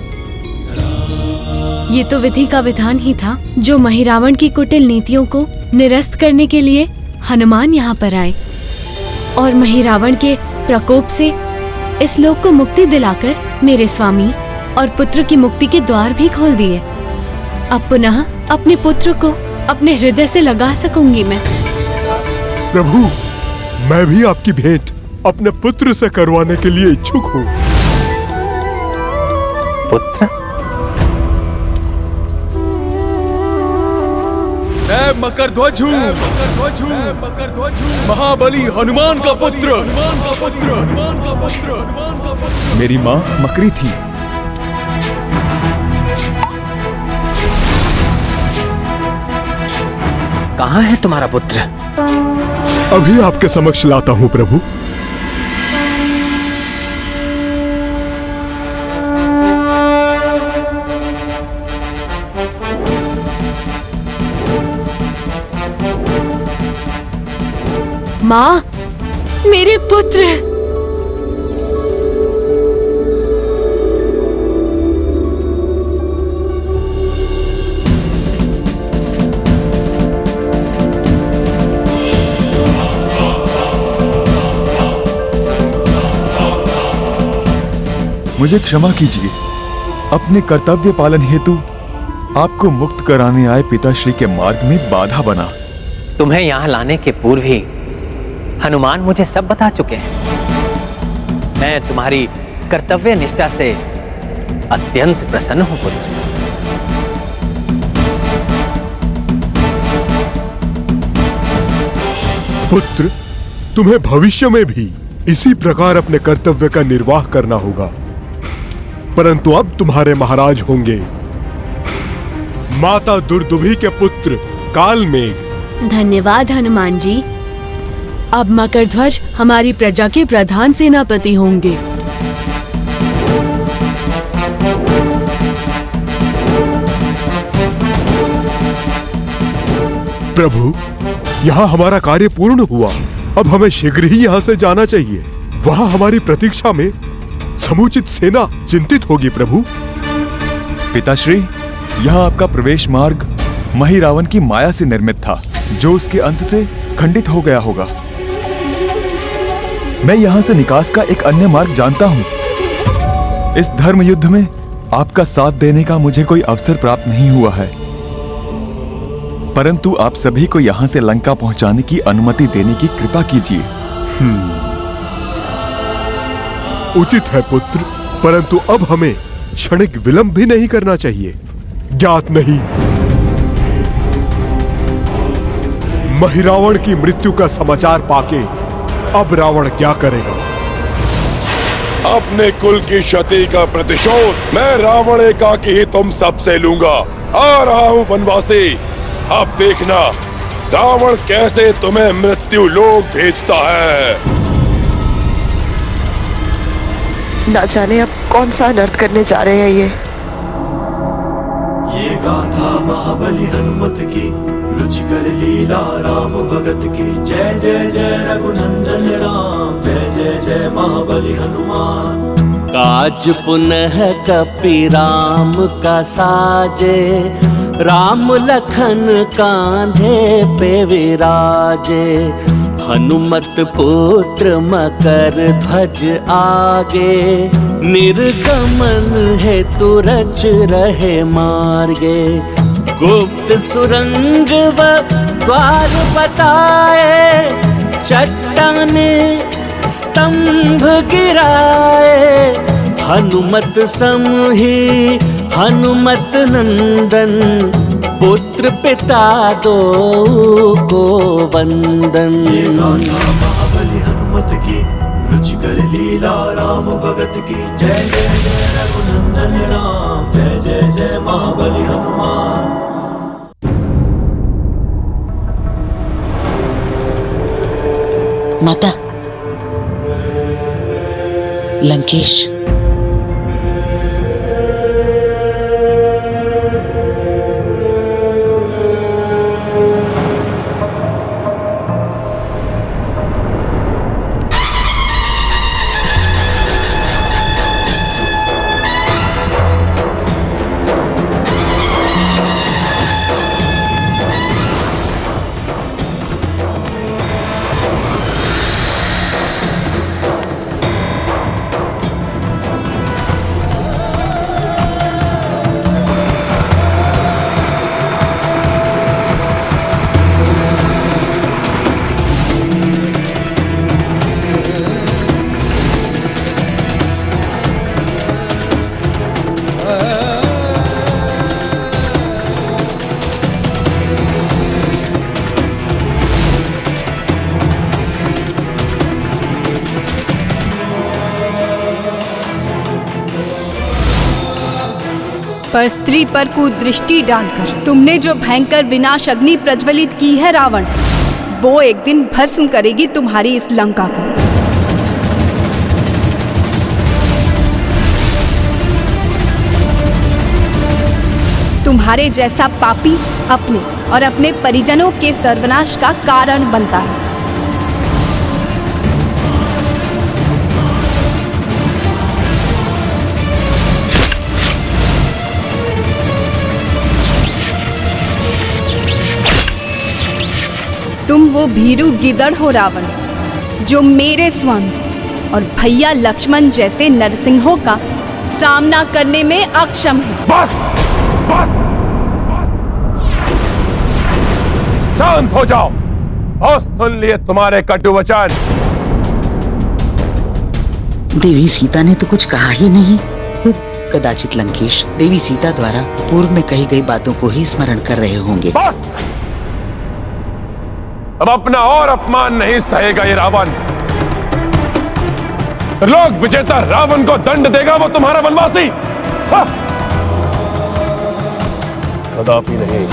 ये तो विधि का विधान ही था। जो महिरावण की कुटिल नीतियों को निरस्त करने के लिए हनुमान यहाँ पर आए और महिरावण के प्रकोप से इस लोक को मुक्ति दिलाकर मेरे स्वामी और पुत्र की मुक्ति के द्वार भी खोल दिए। अब पुनः अपने पुत्र को अपने हृदय से लगा सकूंगी मैं। प्रभु, मैं भी आपकी भेंट अपने पुत्र से करवाने के लिए इच्छुक हूँ। पुत्र? मैं मकरध्वज हूँ, महाबली हनुमान का पुत्र। मेरी माँ मकरी थी। कहाँ है तुम्हारा पुत्र? अभी आपके समक्ष लाता हूँ प्रभु। माँ, मेरे पुत्र। मुझे क्षमा कीजिए। अपने कर्तव्य पालन हेतु आपको मुक्त कराने आए पिताश्री के मार्ग में बाधा बना। तुम्हें यहाँ लाने के पूर्व ही हनुमान मुझे सब बता चुके हैं। मैं तुम्हारी कर्तव्य निष्ठा से अत्यंत प्रसन्न हूं पुत्र। पुत्र, तुम्हें भविष्य में भी इसी प्रकार अपने कर्तव्य का निर्वाह करना होगा। परंतु अब तुम्हारे महाराज होंगे माता दुर्दुभी के पुत्र कालमेघ। धन्यवाद हनुमान जी। अब मकरध्वज हमारी प्रजा के प्रधान सेनापति होंगे। प्रभु, यहाँ हमारा कार्य पूर्ण हुआ। अब हमें शीघ्र ही यहाँ से जाना चाहिए। वहां हमारी प्रतीक्षा में समुचित सेना चिंतित होगी प्रभु। पिताश्री, यहाँ आपका प्रवेश मार्ग महिरावण की माया से निर्मित था, जो उसके अंत से खंडित हो गया होगा। मैं यहाँ से निकास का एक अन्य मार्ग जानता हूँ। इस धर्म युद्ध में आपका साथ देने का मुझे कोई अवसर प्राप्त नहीं हुआ है, परंतु आप सभी को यहाँ से लंका पहुँचाने की अनुमति देने की कृपा कीजिए। उचित है पुत्र, परंतु अब हमें क्षणिक विलंब भी नहीं करना चाहिए। ज्ञात नहीं महिरावण की मृत्यु का समाचार पाके अब रावण क्या करेगा। अपने कुल की क्षति का प्रतिशोध मैं रावण एकाकी ही तुम सबसे लूंगा। आ रहा हूँ वनवासी, अब देखना रावण कैसे तुम्हें मृत्यु लोक भेजता है। ना जाने अब कौन सा अनर्थ करने जा रहे हैं ये गाथा महाबली हनुमत की, रुचिकर लीला राम भगत की। जय जय जय रघुनंदन राम, जय जय जय महाबली हनुमान। काज पुनः कपि राम का साजे, राम लखन कांधे पे विराजे। हनुमत पुत्र मकर ध्वज आगे, निर्गमन हेतु रच रहे मार्गे। गुप्त सुरंग व द्वार बताए, चट्टाने स्तंभ गिराए। हनुमत समहि हनुमत नंदन, पुत्र पिता दो को वंदन। ये गाथा महाबली हनुमत की, रुचिकर लीला राम भगत की। जय जय जय रघुनंदन राम, जय जय जय महाबली हनुमान। माता, लंकेश, पर स्त्री पर कुदृष्टि डालकर तुमने जो भयंकर विनाश अग्नि प्रज्वलित की है रावण, वो एक दिन भस्म करेगी तुम्हारी इस लंका को। तुम्हारे जैसा पापी अपने और अपने परिजनों के सर्वनाश का कारण बनता है। तुम वो भीरू गिदड़ हो रावण, जो मेरे स्वामी और भैया लक्ष्मण जैसे नरसिंहों का सामना करने में अक्षम है। बस, बस, शांत हो जाओ और सुन लिए तुम्हारे कटु वचन। देवी सीता ने तो कुछ कहा ही नहीं। कदाचित लंकेश देवी सीता द्वारा पूर्व में कही गई बातों को ही स्मरण कर रहे होंगे। बस, अब अपना और अपमान नहीं सहेगा ये रावण। लोक विजेता रावण को दंड देगा वो तुम्हारा वनवासी। कदापि नहीं।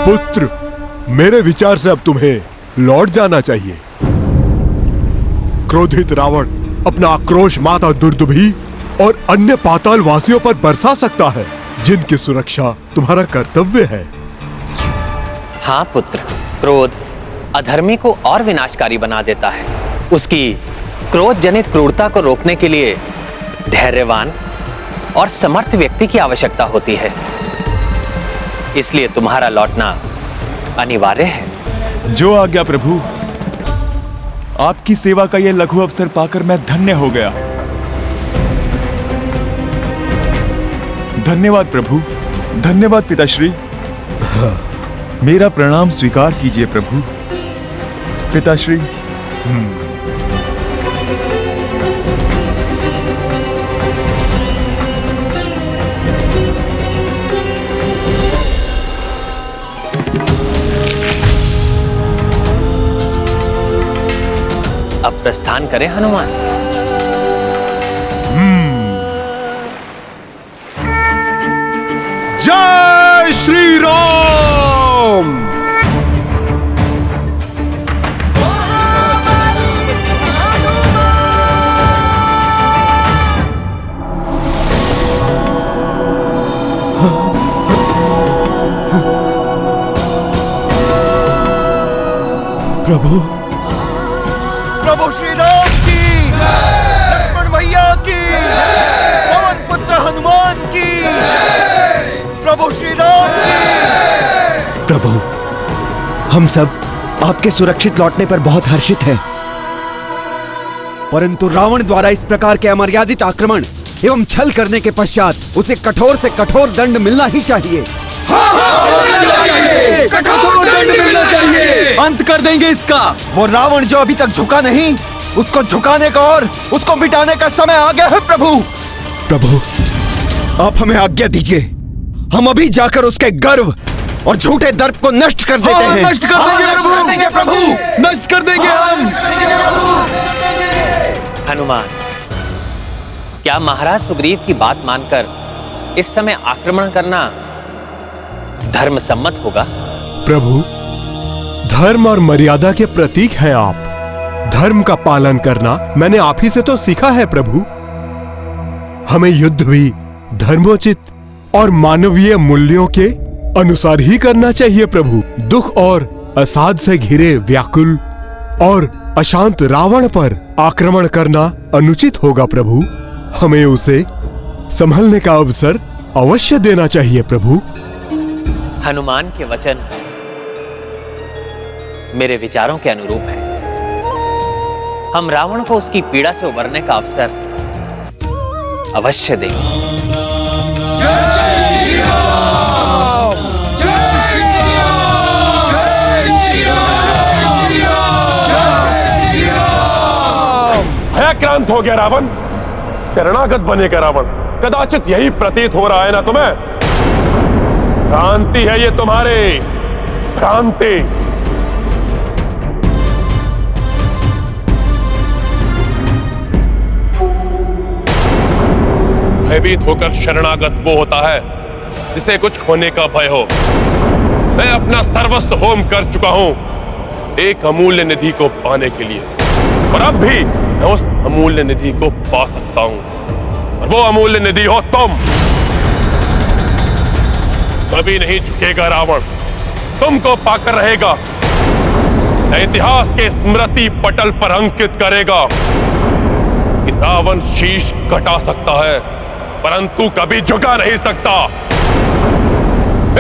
पुत्र, मेरे विचार से अब तुम्हें लौट जाना चाहिए। क्रोधित रावण अपना आक्रोश माता दुर्दुभी और अन्य पाताल वासियों पर बरसा सकता है, जिनकी सुरक्षा तुम्हारा कर्तव्य है। हाँ पुत्र, क्रोध अधर्मी को और विनाशकारी बना देता है। उसकी क्रोध जनित क्रूरता को रोकने के लिए धैर्यवान और समर्थ व्यक्ति की आवश्यकता होती है। इसलिए तुम्हारा लौटना अनिवार्य है। जो आज्ञा प्रभु। आपकी सेवा का यह लघु अवसर पाकर मैं धन्य हो गया। धन्यवाद प्रभु, धन्यवाद पिताश्री। मेरा प्रणाम स्वीकार कीजिए प्रभु। पिताश्री। अब प्रस्थान करें हनुमान। जय श्री राम। प्रभु, प्रभु श्री राम की, लक्ष्मण भैया की, पवन पुत्र हनुमान की, प्रभु श्री राम की। प्रभु, हम सब आपके सुरक्षित लौटने पर बहुत हर्षित हैं। परंतु रावण द्वारा इस प्रकार के अमर्यादित आक्रमण एवं छल करने के पश्चात उसे कठोर से कठोर दंड मिलना ही चाहिए। कठोर दंड मिलना चाहिए। अंत कर देंगे इसका। वो रावण जो अभी तक झुका नहीं, उसको झुकाने का और उसको मिटाने का समय आ गया है प्रभु। प्रभु, आप हमें आज्ञा दीजिए। हम अभी जाकर उसके गर्व और झूठे दर्प को नष्ट कर देते हैं। नष्ट कर देंगे प्रभु, नष्ट कर देंगे हम। हनुमान, क्या महाराज सुग्रीव की बात मानकर इस समय आक्रमण करना धर्म सम्मत होगा? प्रभु, धर्म और मर्यादा के प्रतीक हैं आप। धर्म का पालन करना मैंने आप ही से तो सीखा है प्रभु। हमें युद्ध भी धर्मोचित और मानवीय मूल्यों के अनुसार ही करना चाहिए प्रभु। दुख और असाध से घिरे व्याकुल और अशांत रावण पर आक्रमण करना अनुचित होगा प्रभु। हमें उसे संभलने का अवसर अवश्य देना चाहिए प्रभु। हनुमान के वचन मेरे विचारों के अनुरूप है। हम रावण को उसकी पीड़ा से उबरने का अवसर अवश्य देंगे। भयाक्रांत हो गया रावण, शरणागत बनेगा रावण। कदाचित यही प्रतीत हो रहा है ना तुम्हें? भ्रांति है ये तुम्हारी, भ्रांति। भयभीत होकर शरणागत वो होता है जिसे कुछ खोने का भय हो। मैं अपना सर्वस्व होम कर चुका हूं एक अमूल्य निधि को पाने के लिए, और अब भी मैं उस अमूल्य निधि को पा सकता हूं, और वो अमूल्य निधि हो तुम। कभी नहीं झुकेगा रावण, तुमको पाकर रहेगा। इतिहास के स्मृति पटल पर अंकित करेगा कि रावण शीश कटा सकता है परंतु कभी झुका नहीं सकता।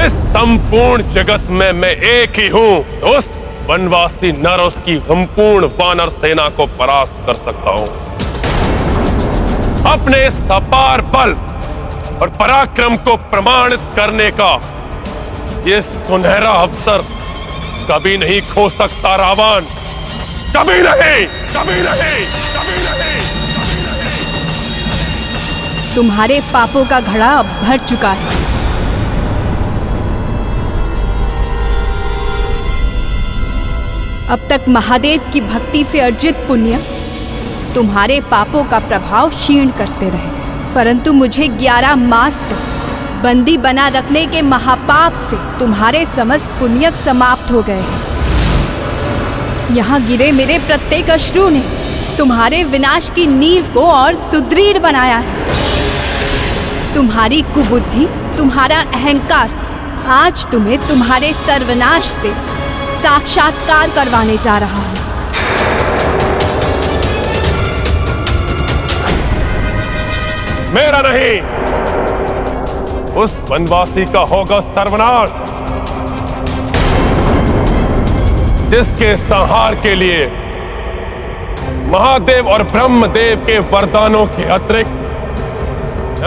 इस संपूर्ण जगत में मैं एक ही हूं, उस वनवासी नर उसकी संपूर्ण वानर सेना को परास्त कर सकता हूं। अपने इस अपार बल और पराक्रम को प्रमाणित करने का ये सुनहरा अवसर कभी नहीं खो सकता रावण, कभी नहीं, कभी नहीं, कभी नहीं। तुम्हारे पापों का घड़ा अब भर चुका है। अब तक महादेव की भक्ति से अर्जित पुण्य तुम्हारे पापों का प्रभाव क्षीण करते रहे, परंतु मुझे 11 मास तक बंदी बना रखने के महापाप से तुम्हारे समस्त पुण्य समाप्त हो गए हैं। यहाँ गिरे मेरे प्रत्येक अश्रु ने तुम्हारे विनाश की नींव को और सुदृढ़ बनाया है। तुम्हारी कुबुद्धि, तुम्हारा अहंकार आज तुम्हें तुम्हारे सर्वनाश से साक्षात्कार करवाने जा रहा हूं। मेरा नहीं, उस वनवासी का होगा सर्वनाश, जिसके संहार के लिए महादेव और ब्रह्मदेव के वरदानों के अतिरिक्त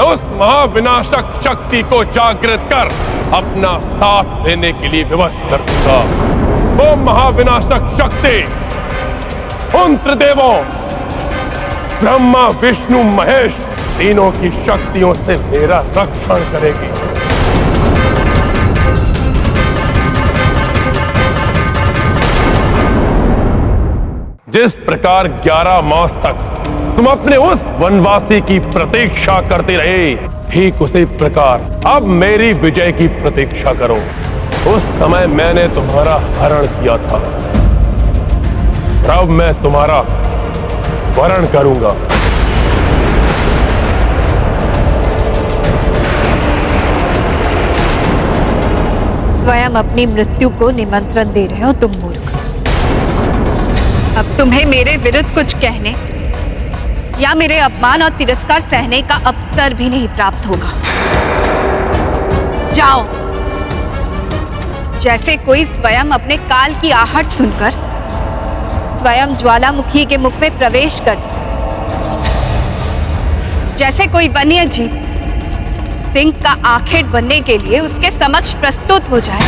उस महाविनाशक शक्ति को जागृत कर अपना साथ देने के लिए विवश कर दूंगा। वो महाविनाशक शक्ति उन त्रिदेवों ब्रह्मा विष्णु महेश तीनों की शक्तियों से मेरा रक्षण करेगी। जिस प्रकार 11 मास तक तुम अपने उस वनवासी की प्रतीक्षा करते रहे, ठीक उसी प्रकार अब मेरी विजय की प्रतीक्षा करो। उस समय मैंने तुम्हारा हरण किया था, अब मैं तुम्हारा वरण करूंगा। स्वयं अपनी मृत्यु को निमंत्रण दे रहे हो तुम मूर्ख। अब तुम्हें मेरे विरुद्ध कुछ कहने या मेरे अपमान और तिरस्कार सहने का अवसर भी नहीं प्राप्त होगा। जाओ, जैसे कोई स्वयं अपने काल की आहट सुनकर स्वयं ज्वालामुखी के मुख में प्रवेश कर जाए, जैसे कोई वन्य जीव सिंह का आखेट बनने के लिए उसके समक्ष प्रस्तुत हो जाए,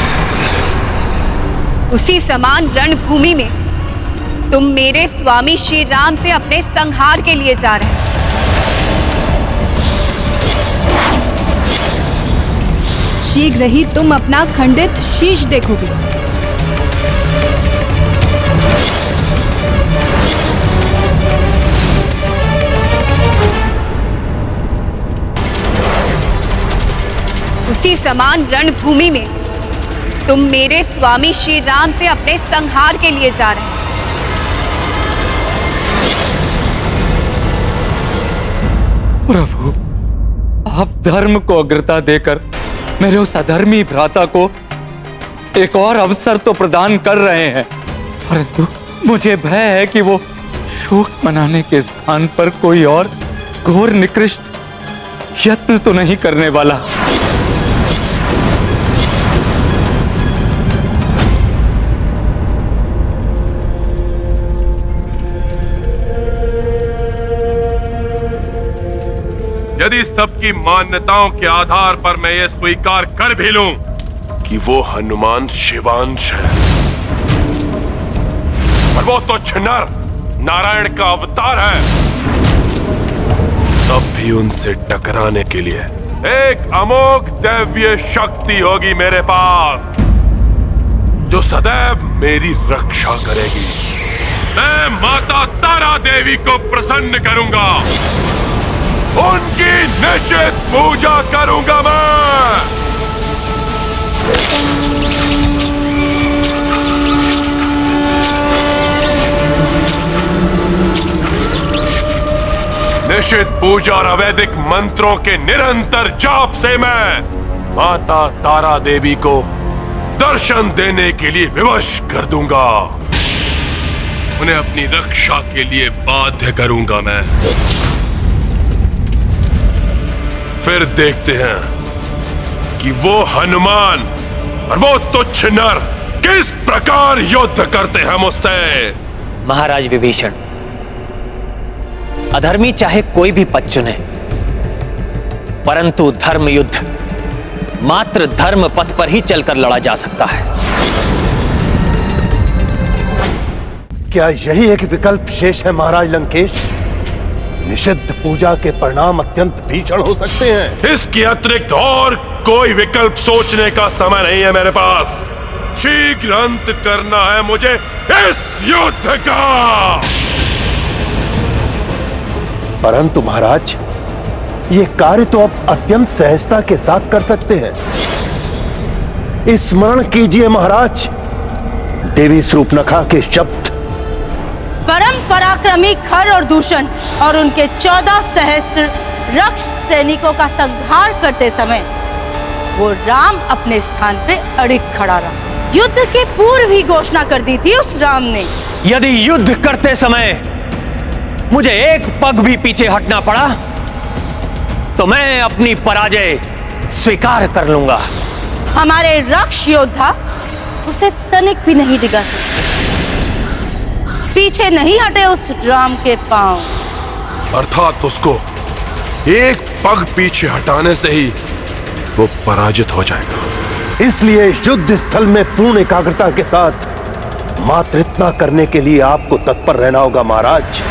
उसी समान रणभूमि में तुम मेरे स्वामी श्री राम से अपने संहार के लिए जा रहे हो। शीघ्र ही तुम अपना खंडित शीश देखोगे। उसी समान रणभूमि में तुम मेरे स्वामी श्री राम से अपने संहार के लिए जा रहे हो। प्रभु, आप धर्म को अग्रता देकर मेरे उस अधर्मी भ्राता को एक और अवसर तो प्रदान कर रहे हैं, परंतु मुझे भय है कि वो शोक मनाने के स्थान पर कोई और घोर निकृष्ट यत्न तो नहीं करने वाला। यदि सबकी मान्यताओं के आधार पर मैं ये स्वीकार कर भी लूं कि वो हनुमान शिवांश है, पर वो तो नर नारायण का अवतार है, तब भी उनसे टकराने के लिए एक अमोघ दैवीय शक्ति होगी मेरे पास, जो सदैव मेरी रक्षा करेगी। मैं माता तारा देवी को प्रसन्न करूंगा, उनकी निश्चित पूजा करूंगा मैं। निश्चित पूजा और अवैदिक मंत्रों के निरंतर जाप से मैं माता तारा देवी को दर्शन देने के लिए विवश कर दूंगा, उन्हें अपनी रक्षा के लिए बाध्य करूंगा मैं। फिर देखते हैं कि वो हनुमान और वो तुच्छ नर किस प्रकार युद्ध करते हैं मुझसे। महाराज विभीषण, अधर्मी चाहे कोई भी पद चुने, परंतु धर्म युद्ध मात्र धर्म पथ पर ही चलकर लड़ा जा सकता है। क्या यही एक विकल्प शेष है महाराज लंकेश? निषिद्ध पूजा के परिणाम अत्यंत भीषण हो सकते हैं। इसके अतिरिक्त और कोई विकल्प सोचने का समय नहीं है मेरे पास। शीघ्र अंत करना है मुझे इस युद्ध का। परंतु महाराज, ये कार्य तो आप अत्यंत सहजता के साथ कर सकते हैं। स्मरण कीजिए महाराज, देवी शूर्पणखा के शब्द। परम पराक्रमी खर और दूषण और उनके 14 सहस्त्र रक्ष सैनिकों का संहार करते समय वो राम अपने स्थान पे अड़िग खड़ा रहा। युद्ध के पूर्व ही घोषणा कर दी थी उस राम ने। यदि युद्ध करते समय मुझे एक पग भी पीछे हटना पड़ा तो मैं अपनी पराजय स्वीकार कर लूंगा। हमारे रक्ष योद्धा उसे तनिक भी नहीं डिगा सकते। पीछे नहीं हटे उस राम के पांव। अर्थात उसको एक पग पीछे हटाने से ही वो पराजित हो जाएगा। इसलिए युद्ध स्थल में पूर्ण एकाग्रता के साथ मात्र इतना करने के लिए आपको तत्पर रहना होगा महाराज।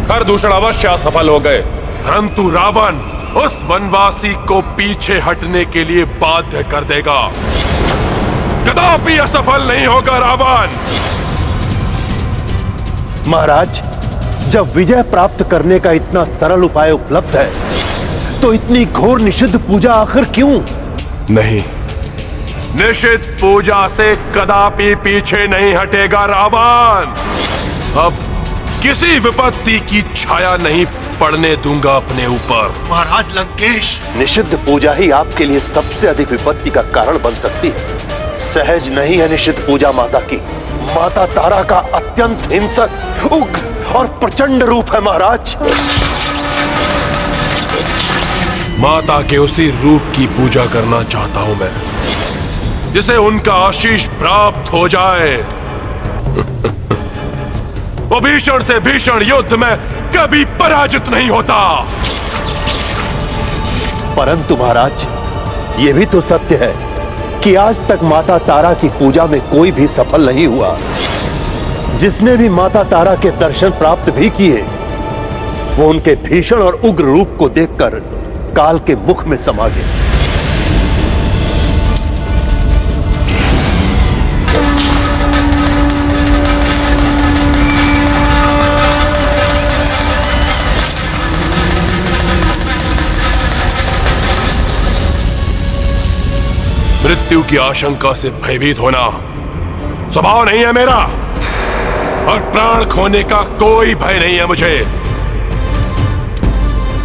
खरदूषण अवश्य असफल हो गए, परंतु रावण उस वनवासी को पीछे हटने के लिए बाध्य कर देगा। कदापि असफल नहीं होगा रावण। महाराज, जब विजय प्राप्त करने का इतना सरल उपाय उपलब्ध है तो इतनी घोर निषिद्ध पूजा आखिर क्यों? नहीं, निषिद्ध पूजा से कदापि पीछे नहीं हटेगा रावण। अब किसी विपत्ति की छाया नहीं पड़ने दूंगा अपने ऊपर। महाराज लंकेश, निषिद्ध पूजा ही आपके लिए सबसे अधिक विपत्ति का कारण बन सकती है। सहज नहीं है निषिद्ध पूजा माता की। माता तारा का अत्यंत हिंसक, उग्र और प्रचंड रूप है महाराज। माता के उसी रूप की पूजा करना चाहता हूं मैं, जिसे उनका आशीष प्राप्त हो जाए। वो भीषण से भीषण युद्ध में कभी पराजित नहीं होता। परंतु महाराज, ये भी तो सत्य है कि आज तक माता तारा की पूजा में कोई भी सफल नहीं हुआ। जिसने भी माता तारा के दर्शन प्राप्त भी किए, वो उनके भीषण और उग्र रूप को देखकर काल के मुख में समा गए। मृत्यु की आशंका से भयभीत होना स्वभाव नहीं है मेरा, और प्राण खोने का कोई भय नहीं है मुझे।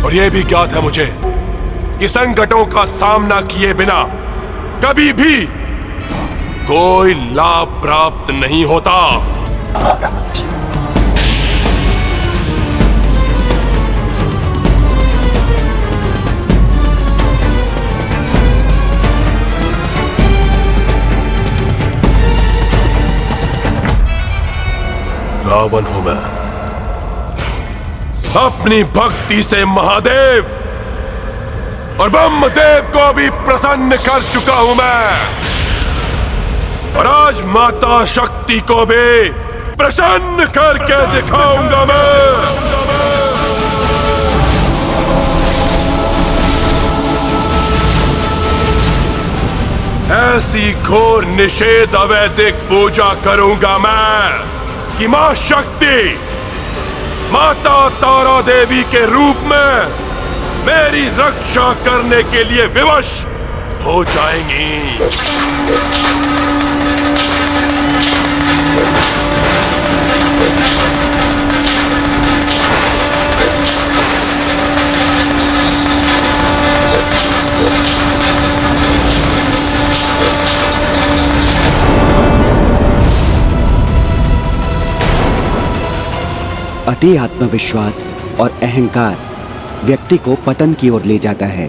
और यह भी ज्ञात है मुझे कि संकटों का सामना किए बिना कभी भी कोई लाभ प्राप्त नहीं होता। रावण हूं मैं, अपनी भक्ति से महादेव और ब्रह्मदेव को भी प्रसन्न कर चुका हूं मैं, और आज माता शक्ति को भी प्रसन्न करके दिखाऊंगा मैं। ऐसी घोर निषेध अवैधिक पूजा करूंगा मैं कि मां शक्ति माता तारा देवी के रूप में मेरी रक्षा करने के लिए विवश हो जाएंगी। अति आत्मविश्वास और अहंकार व्यक्ति को पतन की ओर ले जाता है।